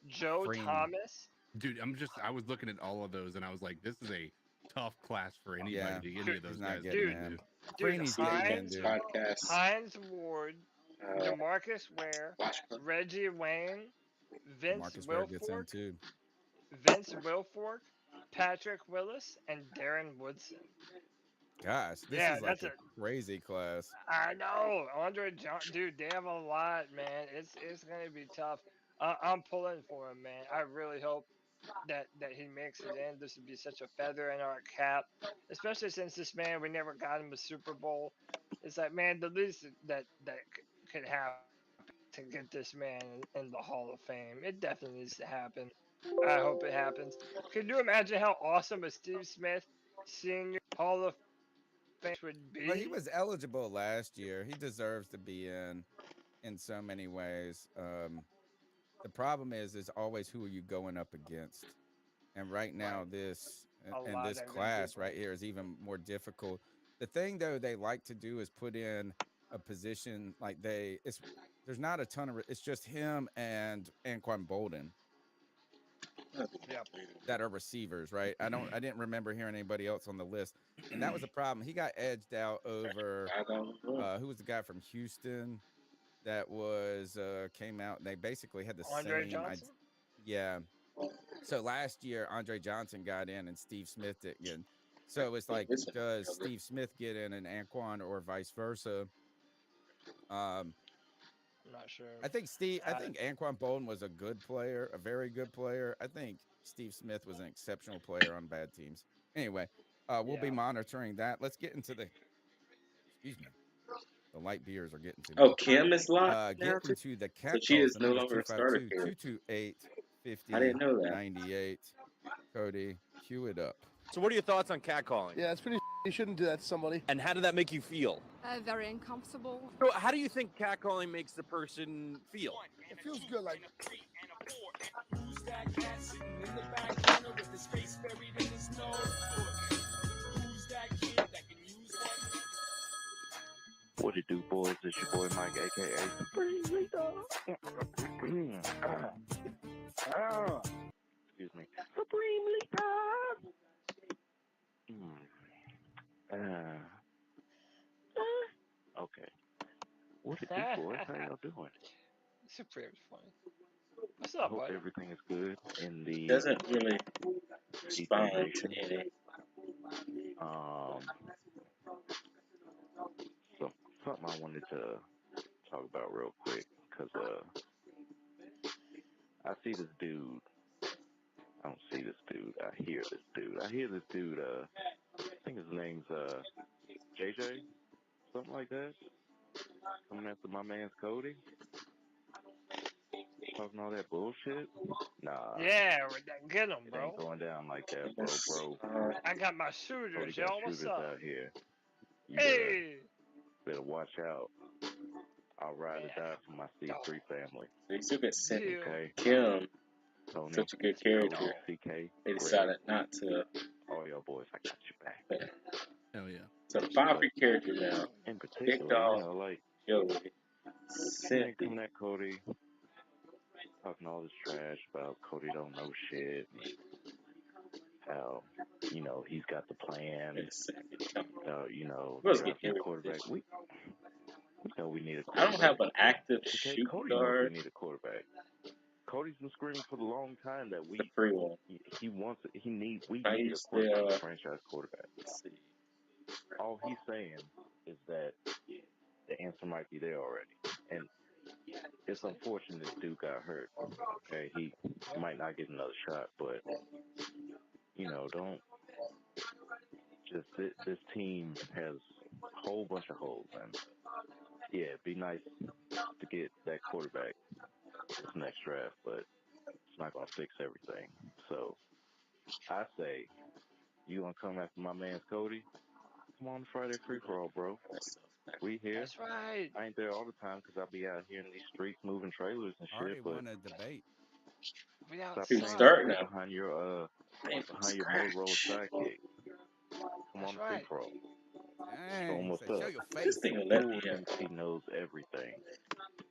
Speaker 11: Joe
Speaker 12: Freeney.
Speaker 11: Thomas.
Speaker 13: Dude, I was looking at all of those and I was like, this is a tough class for anybody to get any of those
Speaker 12: He's
Speaker 13: guys.
Speaker 12: not getting in. Freeney's getting in, dude.
Speaker 11: Hines Ward, DeMarcus Ware, Reggie Wayne, Vince
Speaker 12: Marcus Ware gets in too.
Speaker 11: Wilfork, Patrick Willis, and Darren Woodson.
Speaker 12: Gosh, this
Speaker 11: Yeah,
Speaker 12: is like
Speaker 11: that's
Speaker 12: a crazy class.
Speaker 11: I know, Andre Johnson, dude. They have a lot, man. It's gonna be tough. I'm pulling for him, man. I really hope that he makes it in. This would be such a feather in our cap, especially since this man, we never got him a Super Bowl. It's like, man, the least that could happen to get this man in the Hall of Fame. It definitely needs to happen. I hope it happens. Can you imagine how awesome a Steve Smith Senior Hall of Fame would be?
Speaker 12: Well, he was eligible last year. He deserves to be in so many ways. The problem is always who are you going up against? And right now, this class right here is even more difficult. The thing though they like to do is put in a position like there's not a ton of it's just him and Anquan Bolden that are receivers, right? I didn't remember hearing anybody else on the list, and that was a problem. He got edged out over who was the guy from Houston that was came out, and they basically had the
Speaker 11: Andre
Speaker 12: same
Speaker 11: Johnson?
Speaker 12: yeah. So last year Andre Johnson got in and Steve Smith did again. So it's like, does Steve Smith get in and Anquan or vice versa?
Speaker 11: I'm not sure.
Speaker 12: I think Anquan Bolden was a good player, a very good player. I think Steve Smith was an exceptional player on bad teams. Anyway, we'll be monitoring that. Let's get into the light beers are getting to me.
Speaker 3: Oh, Kim is locked now
Speaker 12: Get into the cat
Speaker 3: so she
Speaker 12: calls.
Speaker 3: is no longer a starter.
Speaker 12: 228 50
Speaker 3: I didn't know that.
Speaker 12: 98. Cody, cue it up.
Speaker 14: So what are your thoughts on catcalling?
Speaker 15: Yeah, it's pretty. You shouldn't do that to somebody.
Speaker 14: And how did that make you feel?
Speaker 10: Very uncomfortable.
Speaker 14: So how do you think catcalling makes the person feel?
Speaker 15: It feels good, like.
Speaker 7: Who's that cat sitting in the back corner with his face buried in his nose? Who's that kid that can use one?
Speaker 16: What it do, boys? It's your boy Mike, aka Supreme Excuse me. Supreme Okay. What it do, boys? How y'all doing?
Speaker 11: Supreme's funny. What's
Speaker 16: I
Speaker 11: up,
Speaker 16: hope
Speaker 11: buddy?
Speaker 16: everything is good in the
Speaker 3: Doesn't really respond to any.
Speaker 16: So something I wanted to talk about real quick, cause I see this dude. I don't see this dude. I hear this dude. I hear this dude. I think his name's JJ, something like that. Coming after my man's Cody, talking all that bullshit. Nah.
Speaker 11: Yeah, get him,
Speaker 16: It
Speaker 11: bro.
Speaker 16: ain't going down like that, bro.
Speaker 11: I got my
Speaker 16: Cody
Speaker 11: shooters,
Speaker 16: got
Speaker 11: y'all. What's
Speaker 16: shooters
Speaker 11: up?
Speaker 16: out here. You
Speaker 11: Hey.
Speaker 16: better watch out. I'll ride or die for my C3 family.
Speaker 3: They still get sent
Speaker 16: Okay.
Speaker 3: Kim,
Speaker 16: Tony,
Speaker 3: such a good character.
Speaker 16: CK,
Speaker 3: They decided not to.
Speaker 16: All y'all boys, I got your back.
Speaker 13: Hell yeah.
Speaker 3: So 5 free character now.
Speaker 16: In
Speaker 3: Big
Speaker 16: particular,
Speaker 3: Dog,
Speaker 16: you know, like
Speaker 3: Joey, Cindy.
Speaker 16: coming at Cody, talking all this trash about Cody don't know shit. How, you know, he's got the plan. You know, draft a quarterback. We know we need a quarterback.
Speaker 3: I don't have an active
Speaker 16: Okay,
Speaker 3: shoot
Speaker 16: Cody knows
Speaker 3: guard.
Speaker 16: we need a quarterback. Cody's been screaming for a long time that we.
Speaker 3: The free one.
Speaker 16: He wants. He needs. We
Speaker 3: I
Speaker 16: need a
Speaker 3: used
Speaker 16: quarterback,
Speaker 3: to,
Speaker 16: a franchise quarterback. All he's saying is that the answer might be there already, and it's unfortunate this dude got hurt. Okay, he might not get another shot, but you know, don't just this team has a whole bunch of holes, and yeah, it'd be nice to get that quarterback this next draft, but it's not gonna fix everything. So I say, you gonna come after my man Cody? Come on Friday free for all, bro. We here.
Speaker 11: That's right.
Speaker 16: I ain't there all the time because I'll be out here in these streets moving trailers and
Speaker 12: I already
Speaker 16: shit. But
Speaker 12: won a debate.
Speaker 11: We
Speaker 16: stop
Speaker 11: outside.
Speaker 16: playing behind your Motorola sidekick. Come on, free for all. Show him what's up.
Speaker 12: Show your face.
Speaker 16: The fool thinks he knows everything,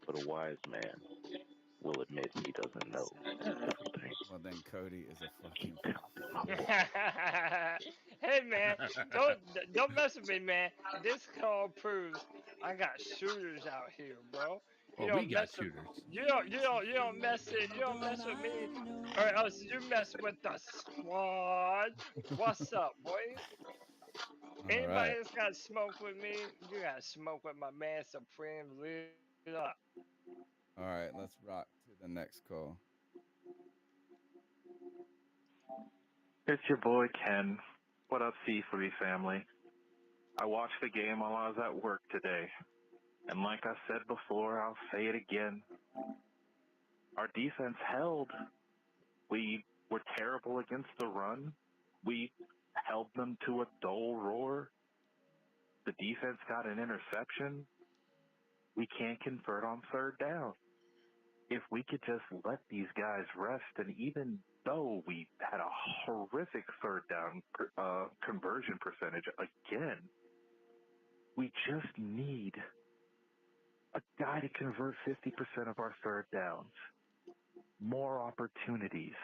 Speaker 16: but a wise man will admit he doesn't know everything.
Speaker 12: Well, then Cody is a fucking.
Speaker 11: Hey man, don't mess with me, man. This call proves I got shooters out here, bro. You
Speaker 13: Well, we
Speaker 11: don't
Speaker 13: got
Speaker 11: mess with,
Speaker 13: shooters.
Speaker 11: you don't mess with me, or else you mess with the squad. What's up, boy? Anybody
Speaker 12: right.
Speaker 11: that's got smoke with me, you got smoke with my man Supreme. Lead up.
Speaker 12: All right, let's rock to the next call.
Speaker 17: It's your boy Ken. What up, C3 family? I watched the game while I was at work today. And like I said before, I'll say it again. Our defense held. We were terrible against the run. We held them to a dull roar. The defense got an interception. We can't convert on third down. If we could just let these guys rest, and even though we had a horrific third down conversion percentage again, we just need a guy to convert 50% of our third downs. More opportunities.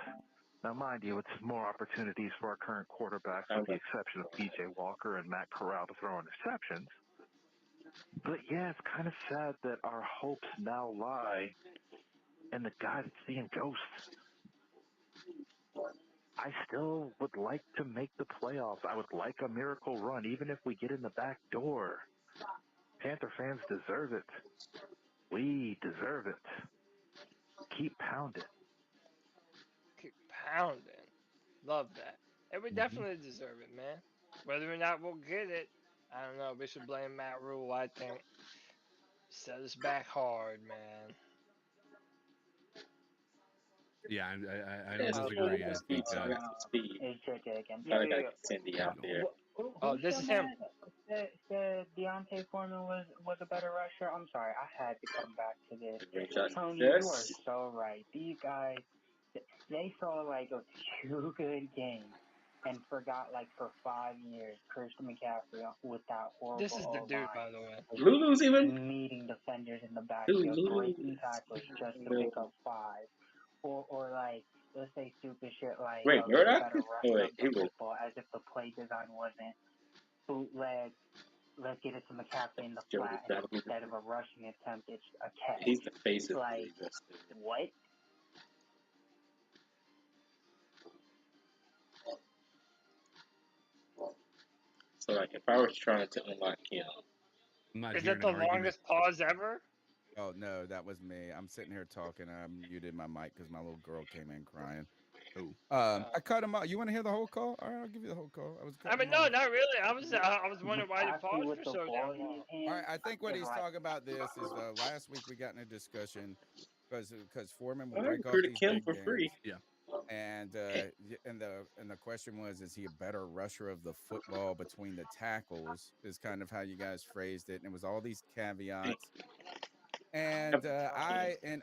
Speaker 17: Now, mind you, it's more opportunities for our current quarterbacks, with the exception of P.J. Walker and Matt Corral to throw interceptions. But yeah, it's kind of sad that our hopes now lie in the guy that's seeing ghosts. I still would like to make the playoffs. I would like a miracle run, even if we get in the back door. Panther fans deserve it. We deserve it. Keep pounding.
Speaker 11: Keep pounding. Love that. And we definitely deserve it, man. Whether or not we'll get it, I don't know. We should blame Matt Rule, I think. Set us back hard, man.
Speaker 13: Yeah, I don't disagree. I think
Speaker 3: speed.
Speaker 18: It's JJ again.
Speaker 3: I gotta get Cindy out there.
Speaker 11: Oh, this is him.
Speaker 18: Said Deontay Foreman was a better rusher. I'm sorry, I had to come back to this. Tony,
Speaker 3: Yes.
Speaker 18: you are so right. These guys, they saw like a few good games and forgot like for 5 years Christian McCaffrey with that horrible
Speaker 11: This is the dude, by the way.
Speaker 3: Lulu's even
Speaker 18: meeting defenders in the backfield, breaking tackles just to pick up 5, or like let's say stupid shit like
Speaker 3: Wait,
Speaker 18: the
Speaker 3: Murdoch?
Speaker 18: better
Speaker 3: Oh,
Speaker 18: rusher
Speaker 3: wait,
Speaker 18: of the football, as if the play design wasn't bootleg. Let's get it to McCaffrey in the flat, and instead of a rushing attempt, it's a catch.
Speaker 3: He's the face of
Speaker 18: like what?
Speaker 3: So, like, if I was trying to unlock him,
Speaker 11: Is that the longest pause ever?
Speaker 12: Oh no, that was me. I'm sitting here talking. I muted my mic because my little girl came in crying.
Speaker 13: Oh.
Speaker 12: I cut him off. You want to hear the whole call? All right, I'll give you the whole call.
Speaker 11: I mean, no, not really. I was wondering why you paused for so damn long.
Speaker 12: All right, I think what he's talking about this is last week we got in a discussion because Foreman will break off these
Speaker 3: Kim
Speaker 12: big
Speaker 3: for
Speaker 12: games.
Speaker 3: free.
Speaker 13: Yeah.
Speaker 12: And the question was, is he a better rusher of the football between the tackles? Is kind of how you guys phrased it, and it was all these caveats. And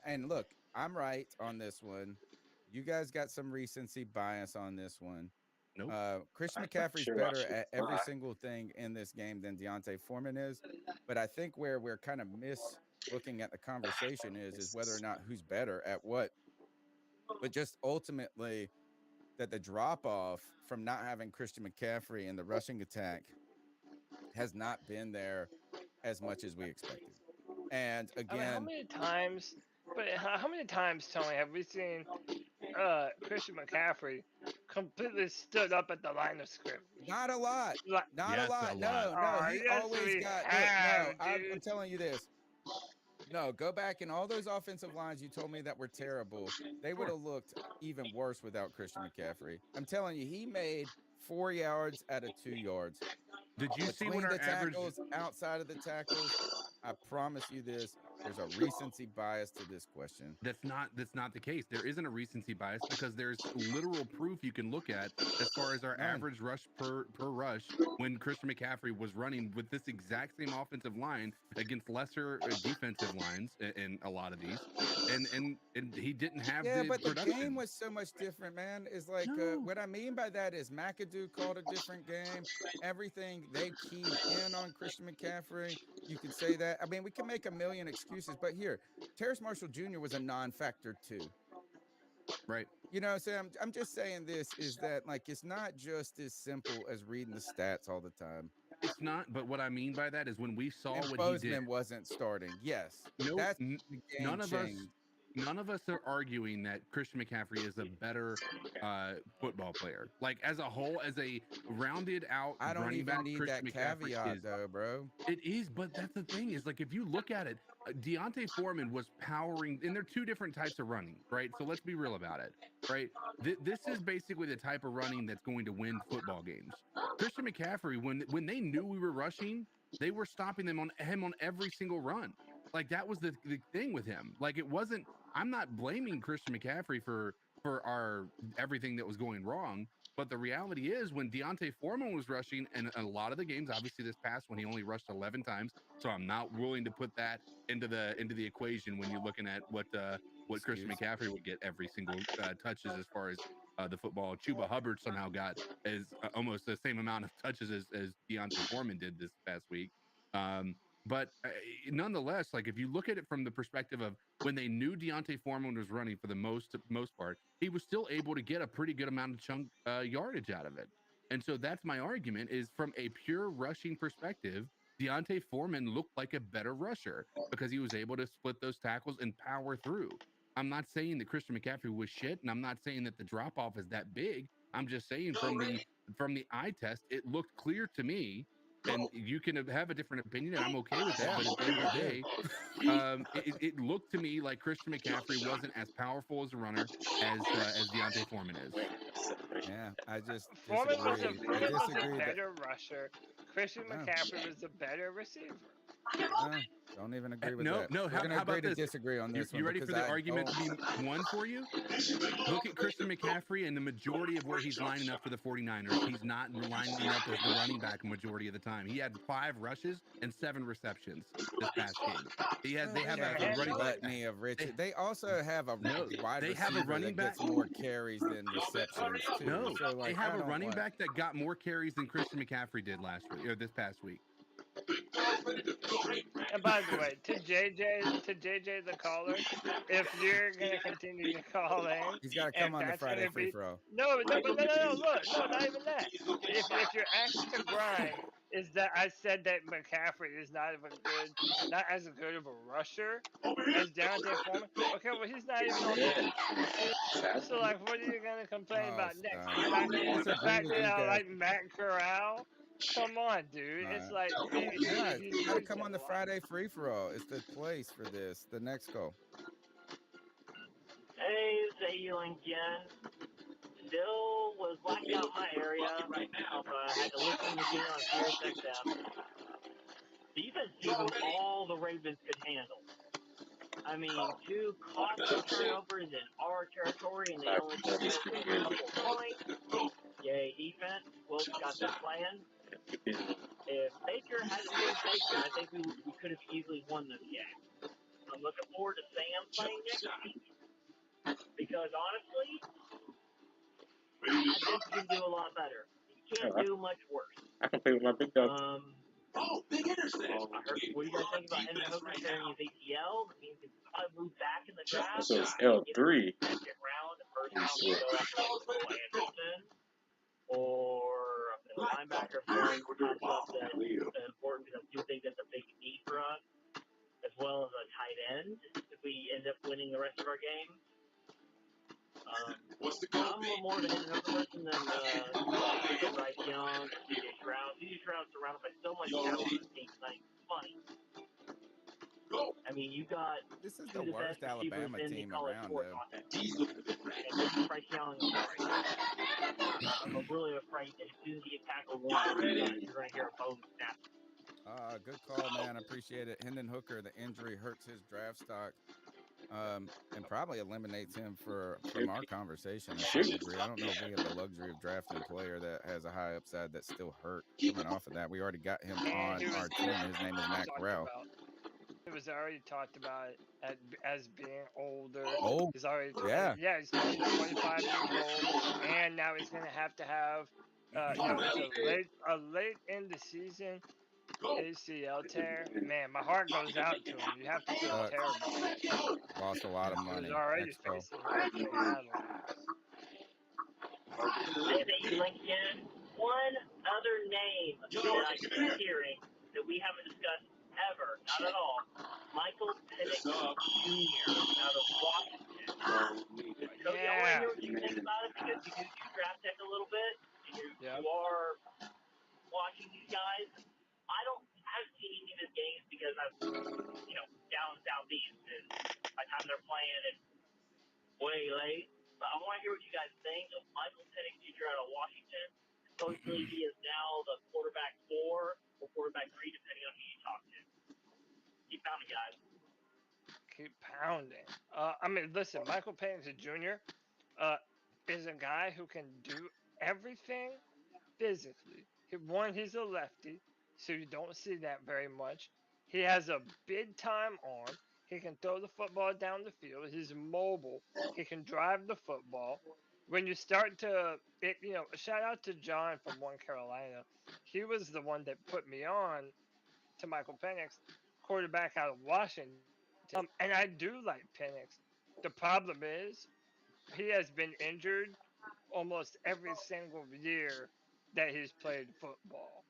Speaker 12: and look, I'm right on this one. You guys got some recency bias on this one.
Speaker 13: Nope.
Speaker 12: Christian McCaffrey's better at every single thing in this game than Deontay Foreman is. But I think where we're kind of looking at the conversation is whether or not who's better at what. But just ultimately that the drop off from not having Christian McCaffrey in the rushing attack has not been there as much as we expected. And again,
Speaker 11: I mean, how many times, Tony, have we seen Christian McCaffrey completely stood up at the line of scrimmage?
Speaker 12: Not a lot. Not
Speaker 13: Yes,
Speaker 12: a lot.
Speaker 13: a
Speaker 12: No,
Speaker 13: lot.
Speaker 12: he
Speaker 11: yes,
Speaker 12: always
Speaker 11: we
Speaker 12: got.
Speaker 11: have,
Speaker 12: I'm telling you this. No, go back and all those offensive lines you told me that were terrible, they would have looked even worse without Christian McCaffrey. I'm telling you, he made 4 yards out of 2 yards.
Speaker 13: Did you see what
Speaker 12: Between
Speaker 13: our
Speaker 12: the
Speaker 13: average?
Speaker 12: tackles, outside of the tackles? I promise you this. There's a recency bias to this question.
Speaker 13: That's not the case. There isn't a recency bias because there's literal proof you can look at as far as our average rush per rush when Christian McCaffrey was running with this exact same offensive line against lesser defensive lines in a lot of these, and he didn't have the
Speaker 12: but the
Speaker 13: production.
Speaker 12: game was so much different, man. Is like what I mean by that is McAdoo called a different game. Everything they keyed in on Christian McCaffrey. You could say that. I mean, we can make a million excuses, but here, Terrace Marshall Jr. was a non-factor too.
Speaker 13: Right.
Speaker 12: You know, so I'm just saying this is that like it's not just as simple as reading the stats all the time.
Speaker 13: It's not, but what I mean by that is when we saw
Speaker 12: And
Speaker 13: what
Speaker 12: Bozeman
Speaker 13: he did,
Speaker 12: wasn't starting. Yes,
Speaker 13: no,
Speaker 12: that's
Speaker 13: none of us are arguing that Christian McCaffrey is a better football player. Like as a whole, as a rounded out
Speaker 12: I don't
Speaker 13: running
Speaker 12: even
Speaker 13: back,
Speaker 12: need
Speaker 13: Christian
Speaker 12: that
Speaker 13: McCaffrey
Speaker 12: caveat
Speaker 13: is,
Speaker 12: though, bro.
Speaker 13: It is, but that's the thing is like if you look at it, Deontay Foreman was powering, and they're two different types of running, right? So let's be real about it, right? This is basically the type of running that's going to win football games. Christian McCaffrey, when they knew we were rushing, they were stopping him on every single run. Like that was the thing with him. Like it wasn't. I'm not blaming Christian McCaffrey for our everything that was going wrong. But the reality is when Deontay Foreman was rushing, and a lot of the games, obviously this past one, he only rushed 11 times. So I'm not willing to put that into the equation when you're looking at what Christian McCaffrey would get every single touches as far as the football. Chuba Hubbard somehow got as almost the same amount of touches as Deontay Foreman did this past week. But nonetheless, like if you look at it from the perspective of when they knew Deontay Foreman was running for the most part, he was still able to get a pretty good amount of chunk yardage out of it. And so that's my argument is from a pure rushing perspective, Deontay Foreman looked like a better rusher because he was able to split those tackles and power through. I'm not saying that Christian McCaffrey was shit, and I'm not saying that the drop off is that big. I'm just saying from the eye test, it looked clear to me. And you can have a different opinion, and I'm okay with that. But at the end of the day, it looked to me like Christian McCaffrey wasn't as powerful as a runner as Deontay Foreman is.
Speaker 12: Yeah, I just
Speaker 11: Foreman was a
Speaker 12: disagree.
Speaker 11: better rusher. Christian McCaffrey was a better receiver.
Speaker 12: Don't even agree with
Speaker 13: No,
Speaker 12: that.
Speaker 13: no.
Speaker 12: We're gonna
Speaker 13: How
Speaker 12: agree
Speaker 13: about
Speaker 12: to
Speaker 13: this?
Speaker 12: disagree on this
Speaker 13: You
Speaker 12: one
Speaker 13: ready
Speaker 12: because
Speaker 13: for the
Speaker 12: I
Speaker 13: argument to
Speaker 12: don't.
Speaker 13: be one for you? Look at Christian McCaffrey and the majority of where he's lining up for the 49ers. He's not lining up as the running back majority of the time. He had 5 rushes and 7 receptions this past game. They have a running
Speaker 12: Gluttony of riches. They also have a wide
Speaker 13: they have a
Speaker 12: receiver
Speaker 13: running
Speaker 12: that gets
Speaker 13: back.
Speaker 12: more carries than receptions too.
Speaker 13: No,
Speaker 12: So
Speaker 13: they
Speaker 12: like,
Speaker 13: have
Speaker 12: I
Speaker 13: a
Speaker 12: don't
Speaker 13: running
Speaker 12: want.
Speaker 13: back that got more carries than Christian McCaffrey did last week or this past week.
Speaker 11: And by the way, to JJ the caller, if you're gonna continue to call in,
Speaker 12: He's got to come
Speaker 11: and
Speaker 12: on the
Speaker 11: that's
Speaker 12: Friday
Speaker 11: gonna
Speaker 12: free
Speaker 11: be
Speaker 12: throw.
Speaker 11: no, but no, look, no, not even that. If your axe to grind is that I said that McCaffrey is not as good of a rusher as Deontay Foreman. Okay, well he's not even on the team. So like, what are you gonna complain
Speaker 12: Oh,
Speaker 11: about next?
Speaker 12: stop.
Speaker 11: The
Speaker 12: I
Speaker 11: fact, the
Speaker 12: disagree
Speaker 11: fact
Speaker 12: with
Speaker 11: that
Speaker 12: you
Speaker 11: I
Speaker 12: guys.
Speaker 11: like Matt Corral. Come on, dude. It's like
Speaker 12: Guys,
Speaker 11: he's
Speaker 12: you got to come on the Friday free for all. It's the place for this. The next goal.
Speaker 19: Hey, Zayul again. Still was blacked out in my area, so I had to listen to the game on Sirius XM. Defense gave them all the Ravens could handle. I mean, 2 costly turnovers in our territory, and they only conceded a couple points. Yay, defense. Wilkes got them playing. If Baker hadn't been Baker, I think we could have easily won this game. I'm looking forward to Sam playing next week because honestly, I think he can do a lot better. He can't do much worse.
Speaker 3: I can play with my big dog.
Speaker 19: Big intercept. I heard, what do you guys think about Hendon Hooker tearing his ACL? That means he can probably move back in the draft.
Speaker 3: So it's L3.
Speaker 19: Second round, the first round we go after Will Anderson or a linebacker if one pops up that's important because I do think that's a big need for us, as well as a tight end if we end up winning the rest of our games. I'm more of a Hendon Hooker person than Bryce Young or CJ Stroud. CJ Stroud's surrounded by so much talent on the team tonight. It's funny. I mean, you got
Speaker 12: This is
Speaker 19: two
Speaker 12: the
Speaker 19: of the best
Speaker 12: worst
Speaker 19: receivers
Speaker 12: Alabama
Speaker 19: in the
Speaker 12: team
Speaker 19: college
Speaker 12: around,
Speaker 19: sports
Speaker 12: though.
Speaker 19: on that team. And Bryce Young, I'm sorry. I'm really afraid that as soon as you get tackled once, you're going to hear a bone snap.
Speaker 12: Good call, man. I appreciate it. Hendon Hooker, the injury hurts his draft stock, and probably eliminates him from our conversation to some degree. I don't know if we have the luxury of drafting a player that has a high upside that's still hurt coming off of that. We already got him on our team. His name is Matt Corral.
Speaker 11: It was already talked about as being older.
Speaker 12: Oh,
Speaker 11: he's already
Speaker 12: yeah.
Speaker 11: he's 25 years old, and now he's gonna have it's a late in the season ACL tear. Man, my heart goes out to him. You have to feel terrible.
Speaker 12: Lost a lot of money.
Speaker 11: He was already
Speaker 12: Next goal.
Speaker 11: facing an uphill battle.
Speaker 19: Hey, Lincoln, one other name that I keep hearing that we haven't discussed ever, not at all, Michael Penix Jr. out of Washington. Cody, I want to hear what you think about it because you do draft tech a little bit, and you are watching these guys. I haven't seen any of his games because I'm, down southeast, and by the time they're playing, it's way late. But I want to hear what you guys think of Michael Penix Jr. out of Washington. Supposedly he is now the quarterback 4 or quarterback 3, depending on who you talk to. Keep pounding, guys.
Speaker 11: Keep pounding. I mean, listen, Michael Penix Jr. Is a guy who can do everything physically. He's a lefty, so you don't see that very much. He has a big time arm. He can throw the football down the field. He's mobile. He can drive the football. When you start to, shout out to John from One Carolina. He was the one that put me on to Michael Penix, quarterback out of Washington. And I do like Penix. The problem is he has been injured almost every single year that he's played football.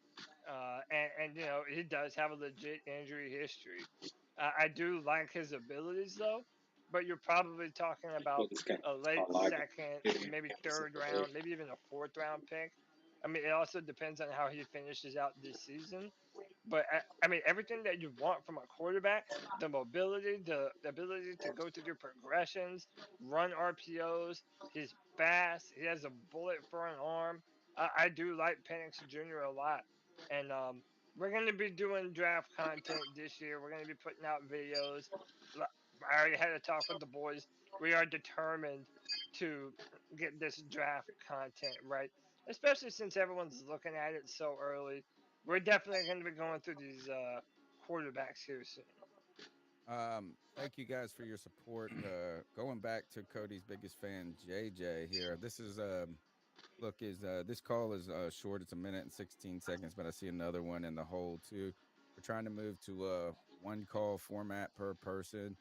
Speaker 11: And he does have a legit injury history. I do like his abilities though, but you're probably talking about a late second, maybe third round, maybe even a fourth round pick. I mean, it also depends on how he finishes out this season. But I mean, everything that you want from a quarterback, the mobility, the ability to go through your progressions, run RPOs, he's fast, he has a bullet for an arm. I do like Penix Jr. a lot. And We're going to be doing draft content this year. We're going to be putting out videos. I already had a talk with the boys. We are determined to get this draft content right, especially since everyone's looking at it so early. We're definitely going to be going through these quarterbacks here soon.
Speaker 12: Thank you guys for your support. Going back to Cody's biggest fan, JJ here. This is this call is short. It's 1:16, but I see another one in the hole too. We're trying to move to a one call format per person.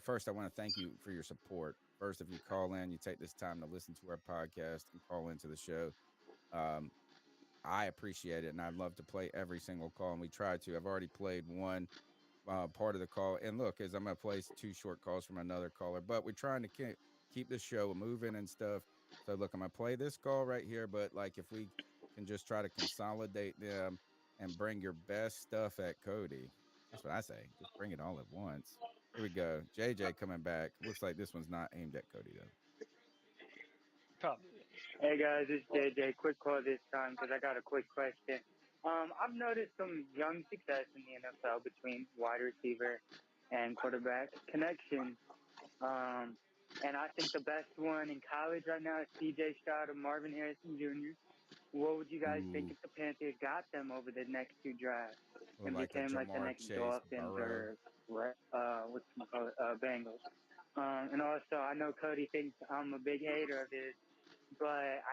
Speaker 12: First, I want to thank you for your support. First, if you call in, you take this time to listen to our podcast and call into the show. I appreciate it, and I'd love to play every single call, and we try to. I've already played one part of the call, and look, as I'm going to play 2 short calls from another caller, but we're trying to keep the show moving and stuff. So, look, I'm going to play this call right here, but, like, if we can just try to consolidate them and bring your best stuff at Cody. That's what I say. Just bring it all at once. Here we go. JJ coming back. Looks like this one's not aimed at Cody, though.
Speaker 11: Probably.
Speaker 18: Hey guys, it's JJ. Quick call this time because I got a quick question. I've noticed some young success in the NFL between wide receiver and quarterback connection. And I think the best one in college right now is C.J. Stroud and Marvin Harrison Jr. What would you guys think if the Panthers got them over the next 2 drafts and
Speaker 12: like
Speaker 18: became like the
Speaker 12: Jamar
Speaker 18: next
Speaker 12: Chase,
Speaker 18: Dolphins
Speaker 12: Burrow.
Speaker 18: or Bengals? And also, I know Cody thinks I'm a big hater of his, but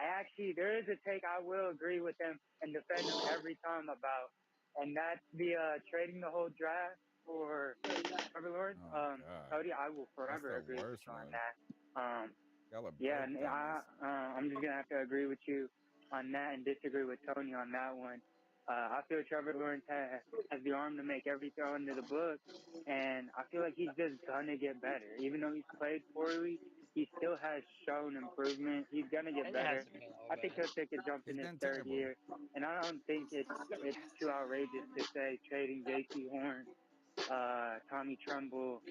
Speaker 18: there is a take I will agree with him and defend him every time about, and that's the trading the whole draft for Trevor Lawrence. Cody, I will forever agree with you on that. Yeah, and I'm just gonna have to agree with you on that and disagree with Tony on that one. I feel Trevor Lawrence has the arm to make every throw into the book, and I feel like he's just gonna get better. Even though he's played poorly, he still has shown improvement. He's gonna get better. I think he'll take a jump in his third year, and I don't think it's too outrageous to say trading J.C. Horn, Tommy Tremble,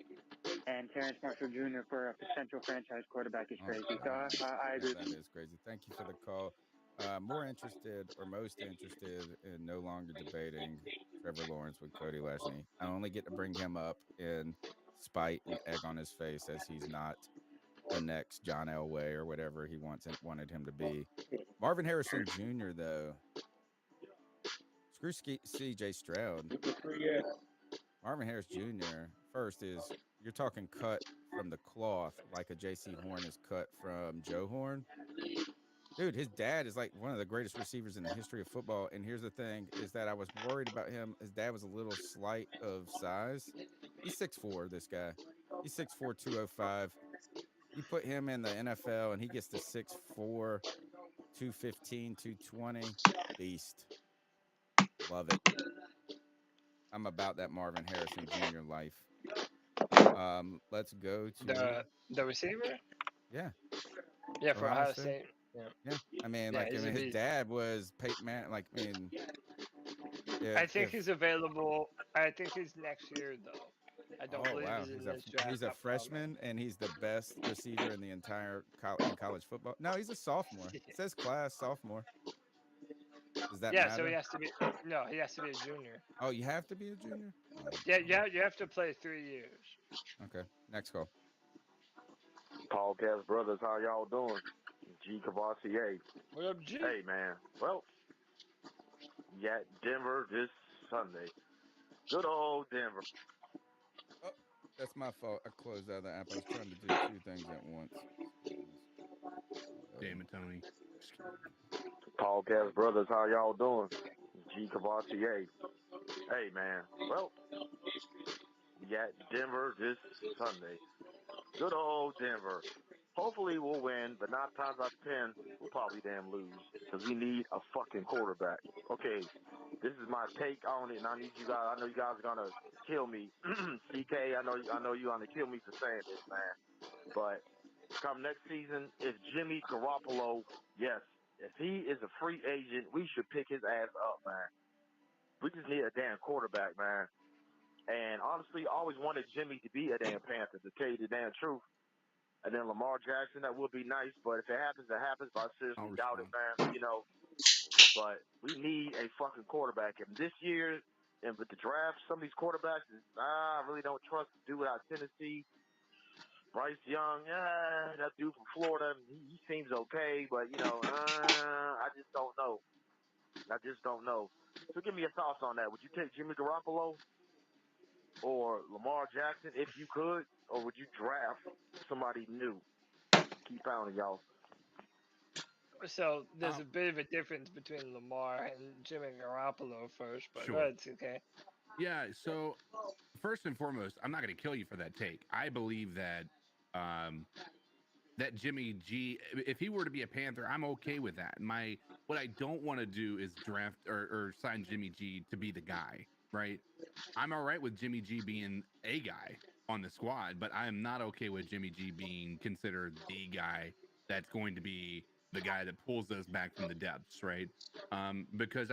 Speaker 18: and Terrence Marshall Jr. for a potential franchise quarterback is crazy. So I agree.
Speaker 12: That is crazy. Thank you for the call. More interested or most interested in no longer debating Trevor Lawrence with Cody Lashney. I only get to bring him up in spite and egg on his face as he's not the next John Elway or whatever he wanted him to be. Marvin Harrison Jr., though, screw C.J. Stroud. Marvin Harris Jr. First is you're talking cut from the cloth like a J.C. Horn is cut from Joe Horn. Dude, his dad is like one of the greatest receivers in the history of football. And here's the thing is that I was worried about him. His dad was a little slight of size. He's 6'4", this guy. He's 6'4", 205. You put him in the NFL and he gets to 6'4", 215, 220. Beast. Love it. I'm about that Marvin Harrison Jr. life. Let's go to
Speaker 11: the receiver.
Speaker 12: Yeah.
Speaker 11: Yeah, for Ohio State.
Speaker 12: Yeah. I mean, his dad was Peyton Manning.
Speaker 11: I think he's available. I think he's next year though. I don't believe he's in this draft.
Speaker 12: He's a freshman and he's the best receiver in the entire college football. No, he's a sophomore. It says class sophomore. Does that matter?
Speaker 11: So he has to be. No, he has to be a junior.
Speaker 12: Oh, you have to be a junior?
Speaker 11: Yeah, you have to play 3 years.
Speaker 12: Okay, next call.
Speaker 16: Podcast brothers, how y'all doing? G. Cavassier.
Speaker 11: What up, G?
Speaker 16: Hey, man. Well, yeah, Denver this Sunday. Good old Denver.
Speaker 12: Oh, that's my fault. I closed out the app. I was trying to do 2 things at once.
Speaker 13: Damn it, Tony.
Speaker 16: Podcast brothers, how y'all doing? G. Cavassier. Hey, man. Well, yeah, Denver this Sunday. Good old Denver. Hopefully we'll win, but 9 times out of 10, we'll probably damn lose because we need a fucking quarterback. Okay, this is my take on it, and I need you guys. I know you guys are gonna kill me, CK. I know you're gonna kill me for saying this, man. But come next season, if Jimmy Garoppolo, yes, if he is a free agent, we should pick his ass up, man. We just need a damn quarterback, man. And honestly, I always wanted Jimmy to be a damn Panther, to tell you the damn truth. And then Lamar Jackson, that would be nice, but if it happens, it happens. But I seriously doubt it, man. You know, but we need a fucking quarterback. And this year, and with the draft, some of these quarterbacks, I really don't trust the dude out of Tennessee. Bryce Young, that dude from Florida, he seems okay, but, I just don't know. So give me your thoughts on that. Would you take Jimmy Garoppolo or Lamar Jackson if you could, or would you draft somebody new? Keep pounding, y'all.
Speaker 11: So there's a bit of a difference between Lamar and Jimmy Garoppolo first, but
Speaker 13: Sure.
Speaker 11: that's okay.
Speaker 13: Yeah. So first and foremost, I'm not going to kill you for that take. I believe that that Jimmy G, if he were to be a Panther, I'm okay with that. What I don't want to do is draft or sign Jimmy G to be the guy, right? I'm all right with Jimmy G being a guy on the squad, but I am not okay with Jimmy G being considered the guy that's going to be the guy that pulls us back from the depths, right? Because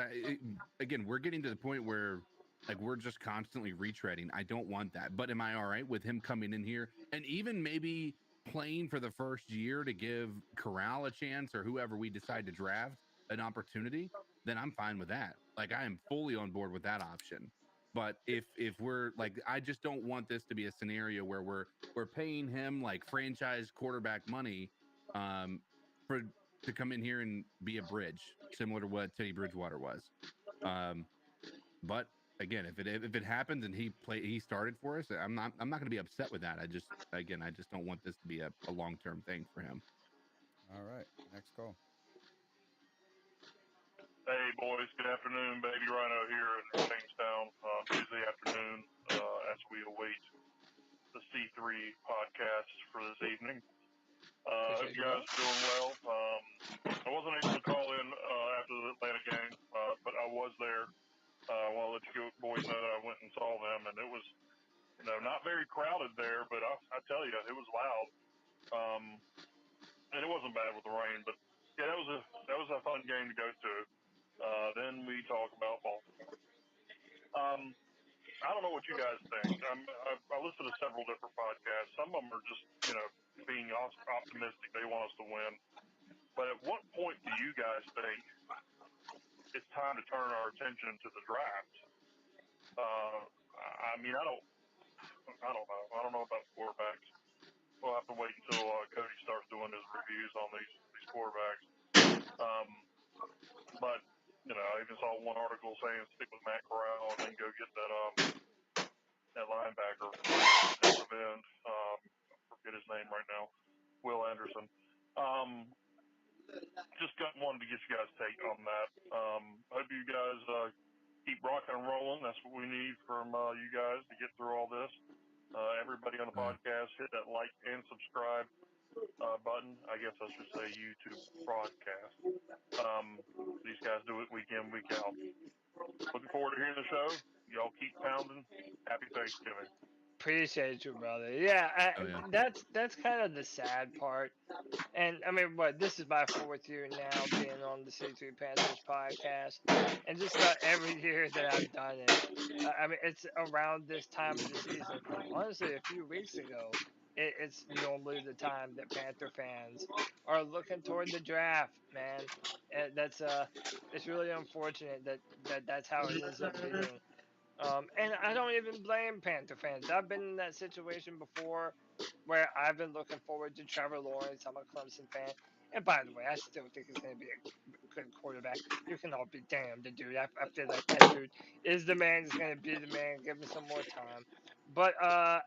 Speaker 13: again, we're getting to the point where like we're just constantly retreading. I don't want that. But am I all right with him coming in here and even maybe playing for the first year to give Corral a chance or whoever we decide to draft an opportunity? Then I'm fine with that. Like I am fully on board with that option. But if we're like, I just don't want this to be a scenario where we're paying him like franchise quarterback money for to come in here and be a bridge, similar to what Teddy Bridgewater was. But again, if it happens and he started for us, I'm not going to be upset with that. I just don't want this to be a long-term thing for him.
Speaker 12: All right, next call.
Speaker 20: Hey boys, good afternoon. Baby Rhino here in Jamestown. Tuesday afternoon as we await the C3 podcast for this evening. Hope you guys are doing well. I wasn't able to call in after the Atlanta game, but I was there. I want to let you boys know that I went and saw them, and it was, not very crowded there, but I tell you, it was loud. And it wasn't bad with the rain, but yeah, that was a fun game to go to. Then we talk about Baltimore. I don't know what you guys think. I listen to several different podcasts. Some of them are just, being optimistic. They want us to win. But at what point do you guys think it's time to turn our attention to the draft? I mean, I don't know. I don't know about quarterbacks. We'll have to wait until Cody starts doing his reviews on these quarterbacks. But I even saw one article saying stick with Matt Corral and then go get that linebacker defensive end. Forget his name right now. Will Anderson. Just wanted to get you guys' take on that. Hope you guys keep rocking and rolling. That's what we need from you guys to get through all this. Everybody on the podcast, hit that like and subscribe button. I guess I should say YouTube broadcast. These guys do it week in, week out. Looking forward to hearing the show. Y'all keep pounding. Happy Thanksgiving.
Speaker 11: Appreciate you, brother. Yeah, that's kind of the sad part. And I mean, this is my 4th year now being on the C3 Panthers podcast, and just about every year that I've done it, I mean, it's around this time of the season. Honestly, a few weeks ago, it's normally the time that Panther fans are looking toward the draft, man. And it's really unfortunate that's how it ends up being. And I don't even blame Panther fans. I've been in that situation before where I've been looking forward to Trevor Lawrence. I'm a Clemson fan. And by the way, I still think he's going to be a good quarterback. You can all be damned, dude. I feel like that dude is the man. He's going to be the man. Give him some more time. But, I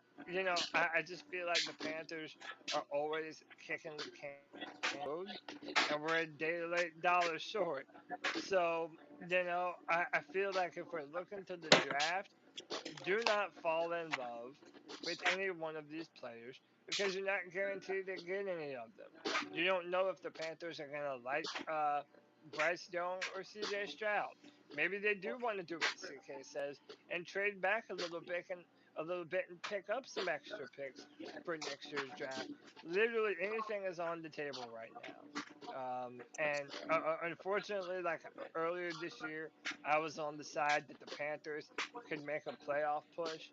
Speaker 11: just feel like the Panthers are always kicking the can road, and we're a day late, dollar short. So, I feel like if we're looking to the draft, do not fall in love with any one of these players because you're not guaranteed to get any of them. You don't know if the Panthers are going to like Bryce Young or CJ Stroud. Maybe they do want to do what CK says and trade back a little bit and pick up some extra picks for next year's draft. Literally anything is on the table right now. And unfortunately, like earlier this year, I was on the side that the Panthers could make a playoff push.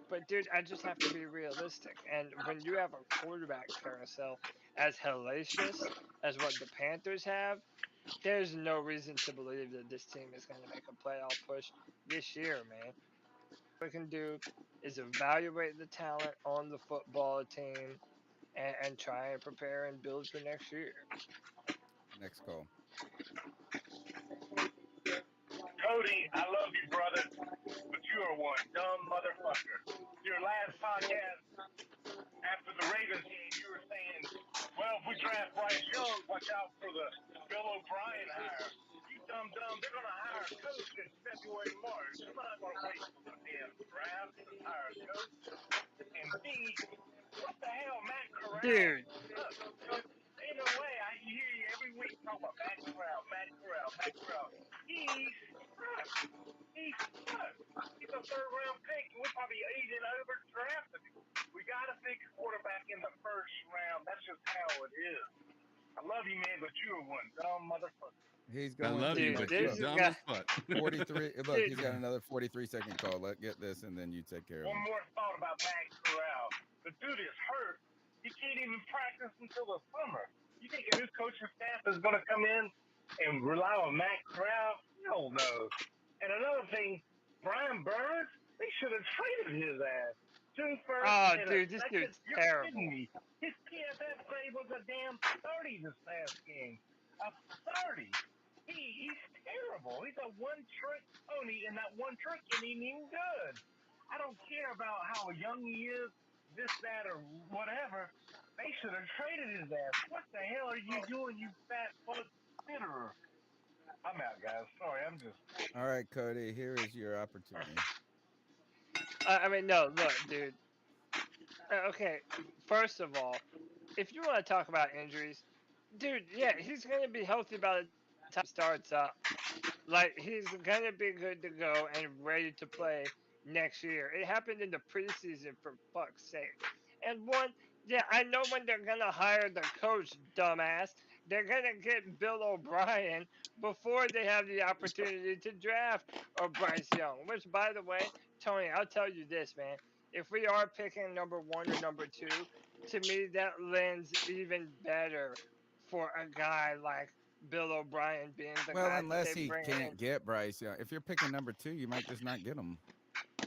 Speaker 11: But dude, I just have to be realistic. And when you have a quarterback carousel as hellacious as what the Panthers have, there's no reason to believe that this team is going to make a playoff push this year, man. What we can do is evaluate the talent on the football team and try and prepare and build for next year.
Speaker 12: Next call.
Speaker 20: Cody, I love you, brother, but you are one dumb motherfucker. Your last podcast after the Ravens game, you were saying, well, if we draft Bryce Young, watch out for the Bill O'Brien hire. You dumb, they're going to hire a coach in February, March. I'm not going to wait for the damn draft to hire a coach. And B, what the hell, Matt Corral?
Speaker 11: Dude.
Speaker 20: Look, in a way, I hear you every week talking about Matt Corral. He's stuck. He's a third-round pick, and we're probably even overdrafted him. We got to pick a quarterback in the first round. That's just how it is. I love you, man, but you're one dumb motherfucker.
Speaker 12: He's
Speaker 13: I
Speaker 12: going
Speaker 13: love
Speaker 12: to
Speaker 13: you, but you're dumb as fuck.
Speaker 12: 43. Look, he's got another 43-second call. Let's get this, and then you take care of
Speaker 20: One
Speaker 12: him.
Speaker 20: more thought about Matt Corral. The dude is hurt. He can't even practice until the summer. You think a new coaching staff is going to come in and rely on Matt Corral? Hell no. And another thing, Brian Burns, they should have traded his ass. June 1st.
Speaker 11: Oh, dude, this dude's
Speaker 20: You're
Speaker 11: terrible.
Speaker 20: kidding me. His PFF grade was a damn 30 this past game. A 30. He's terrible. He's a one-trick pony, and that one trick ain't even good. I don't care about how young he is, this, that, or whatever. They should have traded his ass. What the hell are you doing, you fat fuck bitterer? I'm out, guys. Sorry, I'm just...
Speaker 12: All right, Cody, here is your opportunity.
Speaker 11: I mean, no, look, dude. Okay, first of all, if you want to talk about injuries, dude, yeah, he's going to be healthy by the time he starts up. Like, he's going to be good to go and ready to play next year. It happened in the preseason, for fuck's sake. And one, yeah, I know when they're going to hire the coach, dumbass, they're going to get Bill O'Brien before they have the opportunity to draft Bryce Young. Which, by the way, Tony, I'll tell you this, man. If we are picking number 1 or number 2, to me, that lends even better for a guy like Bill O'Brien being the
Speaker 12: Well,
Speaker 11: guy
Speaker 12: unless
Speaker 11: that they
Speaker 12: he
Speaker 11: bring
Speaker 12: can't
Speaker 11: in.
Speaker 12: get Bryce Young. If you're picking number 2, you might just not get him.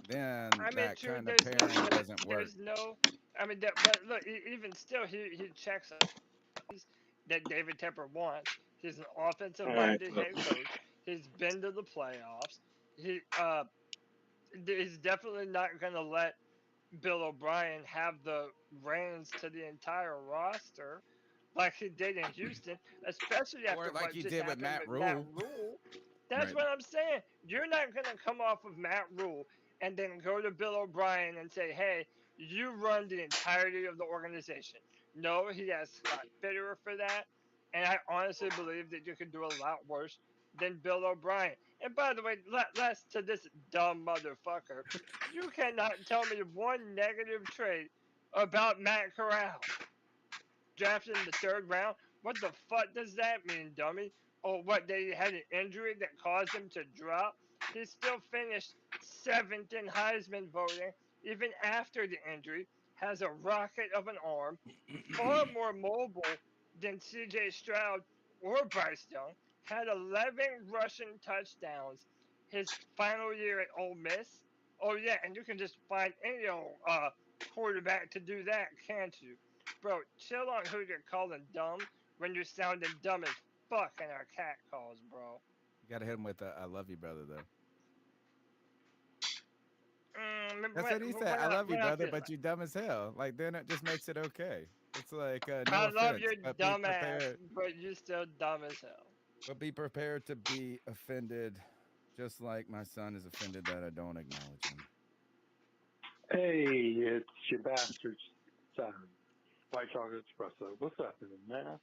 Speaker 12: Then
Speaker 11: I mean,
Speaker 12: that
Speaker 11: true.
Speaker 12: kind of pairing doesn't work.
Speaker 11: There's no. I mean, but look, even still, he checks that David Tepper wants. He's an offensive-minded head coach. He's been to the playoffs. He's definitely not going to let Bill O'Brien have the reins to the entire roster like he did in Houston, especially after
Speaker 12: Or like
Speaker 11: what
Speaker 12: he
Speaker 11: just
Speaker 12: did with
Speaker 11: happened
Speaker 12: Matt
Speaker 11: with Matt
Speaker 12: Rule.
Speaker 11: Rule. That's
Speaker 12: Right.
Speaker 11: what I'm saying. You're not going to come off of Matt Rule and then go to Bill O'Brien and say, hey, you run the entirety of the organization. No, he has Scott Fitterer for that. And I honestly believe that you could do a lot worse than Bill O'Brien. And by the way, last to this dumb motherfucker, you cannot tell me one negative trait about Matt Corral. Drafted in the 3rd round? What the fuck does that mean, dummy? Oh, what, they had an injury that caused him to drop? He still finished 7th in Heisman voting, even after the injury, has a rocket of an arm, far more mobile than C.J. Stroud or Bryce Young, had 11 rushing touchdowns his final year at Ole Miss. Oh, yeah, and you can just find any old quarterback to do that, can't you? Bro, chill on who you're calling dumb when you're sounding dumb as fuck in our cat calls, bro.
Speaker 12: You got to hit him with a I love you, brother, though. That's
Speaker 11: what
Speaker 12: what he said. I love you, brother, but you dumb as hell. Like, then it just makes it okay. It's like, no
Speaker 11: I
Speaker 12: offense,
Speaker 11: love your
Speaker 12: but
Speaker 11: dumb
Speaker 12: be
Speaker 11: ass,
Speaker 12: prepared.
Speaker 11: but you're still dumb as hell.
Speaker 12: But be prepared to be offended, just like my son is offended that I don't acknowledge him.
Speaker 21: Hey, it's your bastard son, White Chocolate Espresso. What's up, man?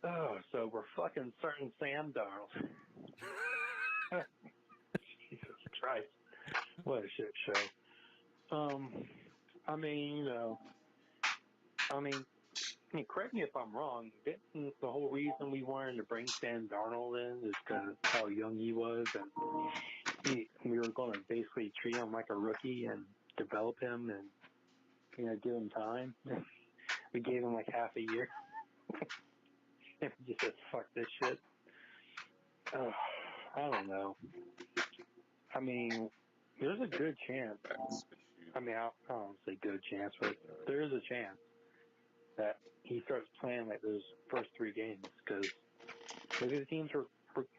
Speaker 21: Oh, so we're fucking starting Sam Darnold. Jesus Christ. What a shit show. I mean, correct me if I'm wrong. Didn't the whole reason we wanted to bring Sam Darnold in is because how young he was, and we were going to basically treat him like a rookie and develop him and, give him time. We gave him like half a year. And we just said, fuck this shit. chance. I mean, I don't say good chance, but there is a chance that he starts playing like those first 3 games because look at the teams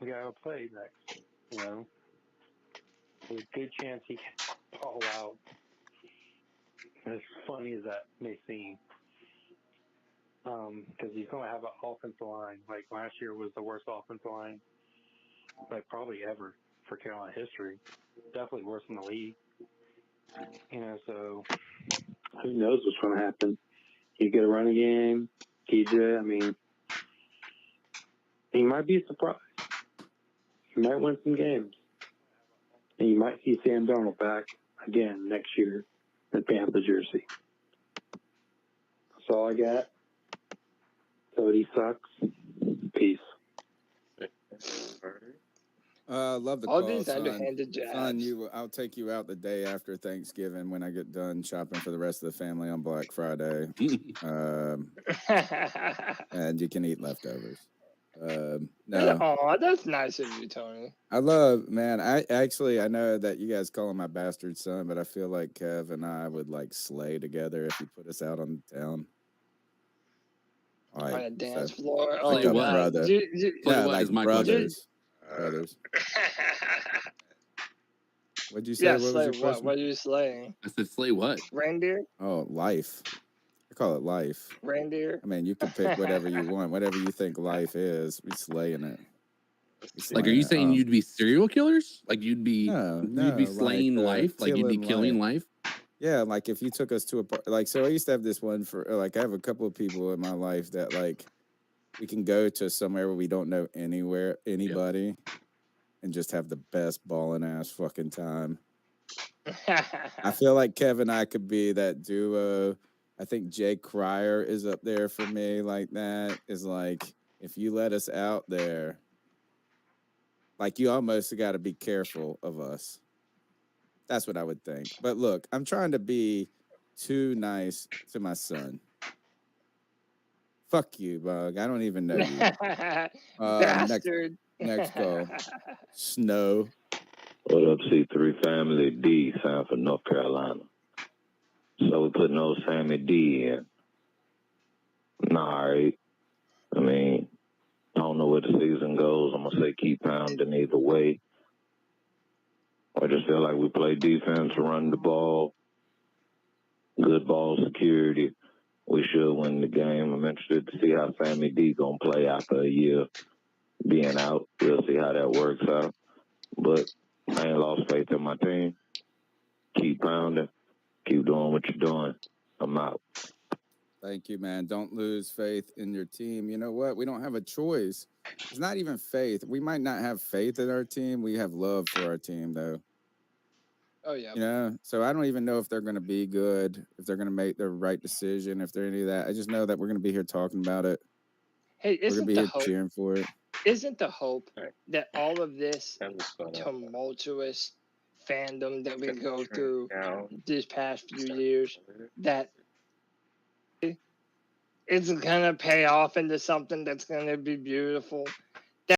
Speaker 21: we gotta play next. You know, there's a good chance he can ball out. As funny as that may seem, because he's going to have an offensive line. Like last year was the worst offensive line, like probably ever for Carolina history. Definitely worse in the league. You know, so who knows what's going to happen? You get a running game, TJ. I mean, he might be surprised. He might win some games, and you might see Sam Darnold back again next year in Panther jersey. That's all I got. Cody sucks. Peace.
Speaker 12: Love the
Speaker 11: All
Speaker 12: call,
Speaker 11: these
Speaker 12: son.
Speaker 11: underhanded jabs.
Speaker 12: Son, I'll take you out the day after Thanksgiving when I get done shopping for the rest of the family on Black Friday. And you can eat leftovers. No.
Speaker 11: Oh, that's nice of you, Tony.
Speaker 12: I know that you guys call him my bastard son, but I feel like Kev and I would like slay together if he put us out on the town.
Speaker 11: Like, on a dance floor.
Speaker 12: Like
Speaker 11: Oh,
Speaker 12: a
Speaker 11: God.
Speaker 12: brother.
Speaker 11: Yeah,
Speaker 12: like brothers. Brothers. What'd you say?
Speaker 11: Yeah,
Speaker 12: what was
Speaker 11: slay
Speaker 12: your
Speaker 11: what?
Speaker 12: question?
Speaker 11: What are you slaying?
Speaker 13: I said slay what?
Speaker 11: Reindeer?
Speaker 12: Oh, life. I call it life.
Speaker 11: Reindeer?
Speaker 12: I mean, you can pick whatever you want. Whatever you think life is, we slaying it.
Speaker 13: Like, are you saying you'd be serial killers? Like you'd be
Speaker 12: No,
Speaker 13: slaying life? Like you'd be killing life?
Speaker 12: Yeah, like if you took us to so I used to have this one for like I have a couple of people in my life that like we can go to somewhere where we don't know anybody and just have the best ballin' ass fucking time. I feel like Kev and I could be that duo. I think Jay Cryer is up there for me like that. Is like if you let us out there, like you almost got to be careful of us. That's what I would think. But look, I'm trying to be too nice to my son. Fuck you, Bug. I don't even know you.
Speaker 11: Bastard.
Speaker 12: Next call. Snow.
Speaker 1: What up, C3 family? D, Sanford, North Carolina. So we're putting old Sammy D in. Nah, all right. I mean, I don't know where the season goes. I'm going to say keep pounding either way. I just feel like we play defense, run the ball, good ball security. We should win the game. I'm interested to see how Sammy D going to play after a year being out. We'll see how that works out. But I ain't lost faith in my team. Keep pounding. Keep doing what you're doing. I'm out.
Speaker 12: Thank you, man. Don't lose faith in your team. You know what? We don't have a choice. It's not even faith. We might not have faith in our team. We have love for our team, though.
Speaker 11: Oh, yeah.
Speaker 12: You know? So I don't even know if they're going to be good, if they're going to make the right decision, if they're any of that. I just know that we're going to be here talking about it.
Speaker 11: Hey,
Speaker 12: we're going to be
Speaker 11: the
Speaker 12: here
Speaker 11: hope,
Speaker 12: cheering for it.
Speaker 11: Isn't the hope that all of this tumultuous fandom that we go through these past few years, that it's going to pay off into something that's going to be beautiful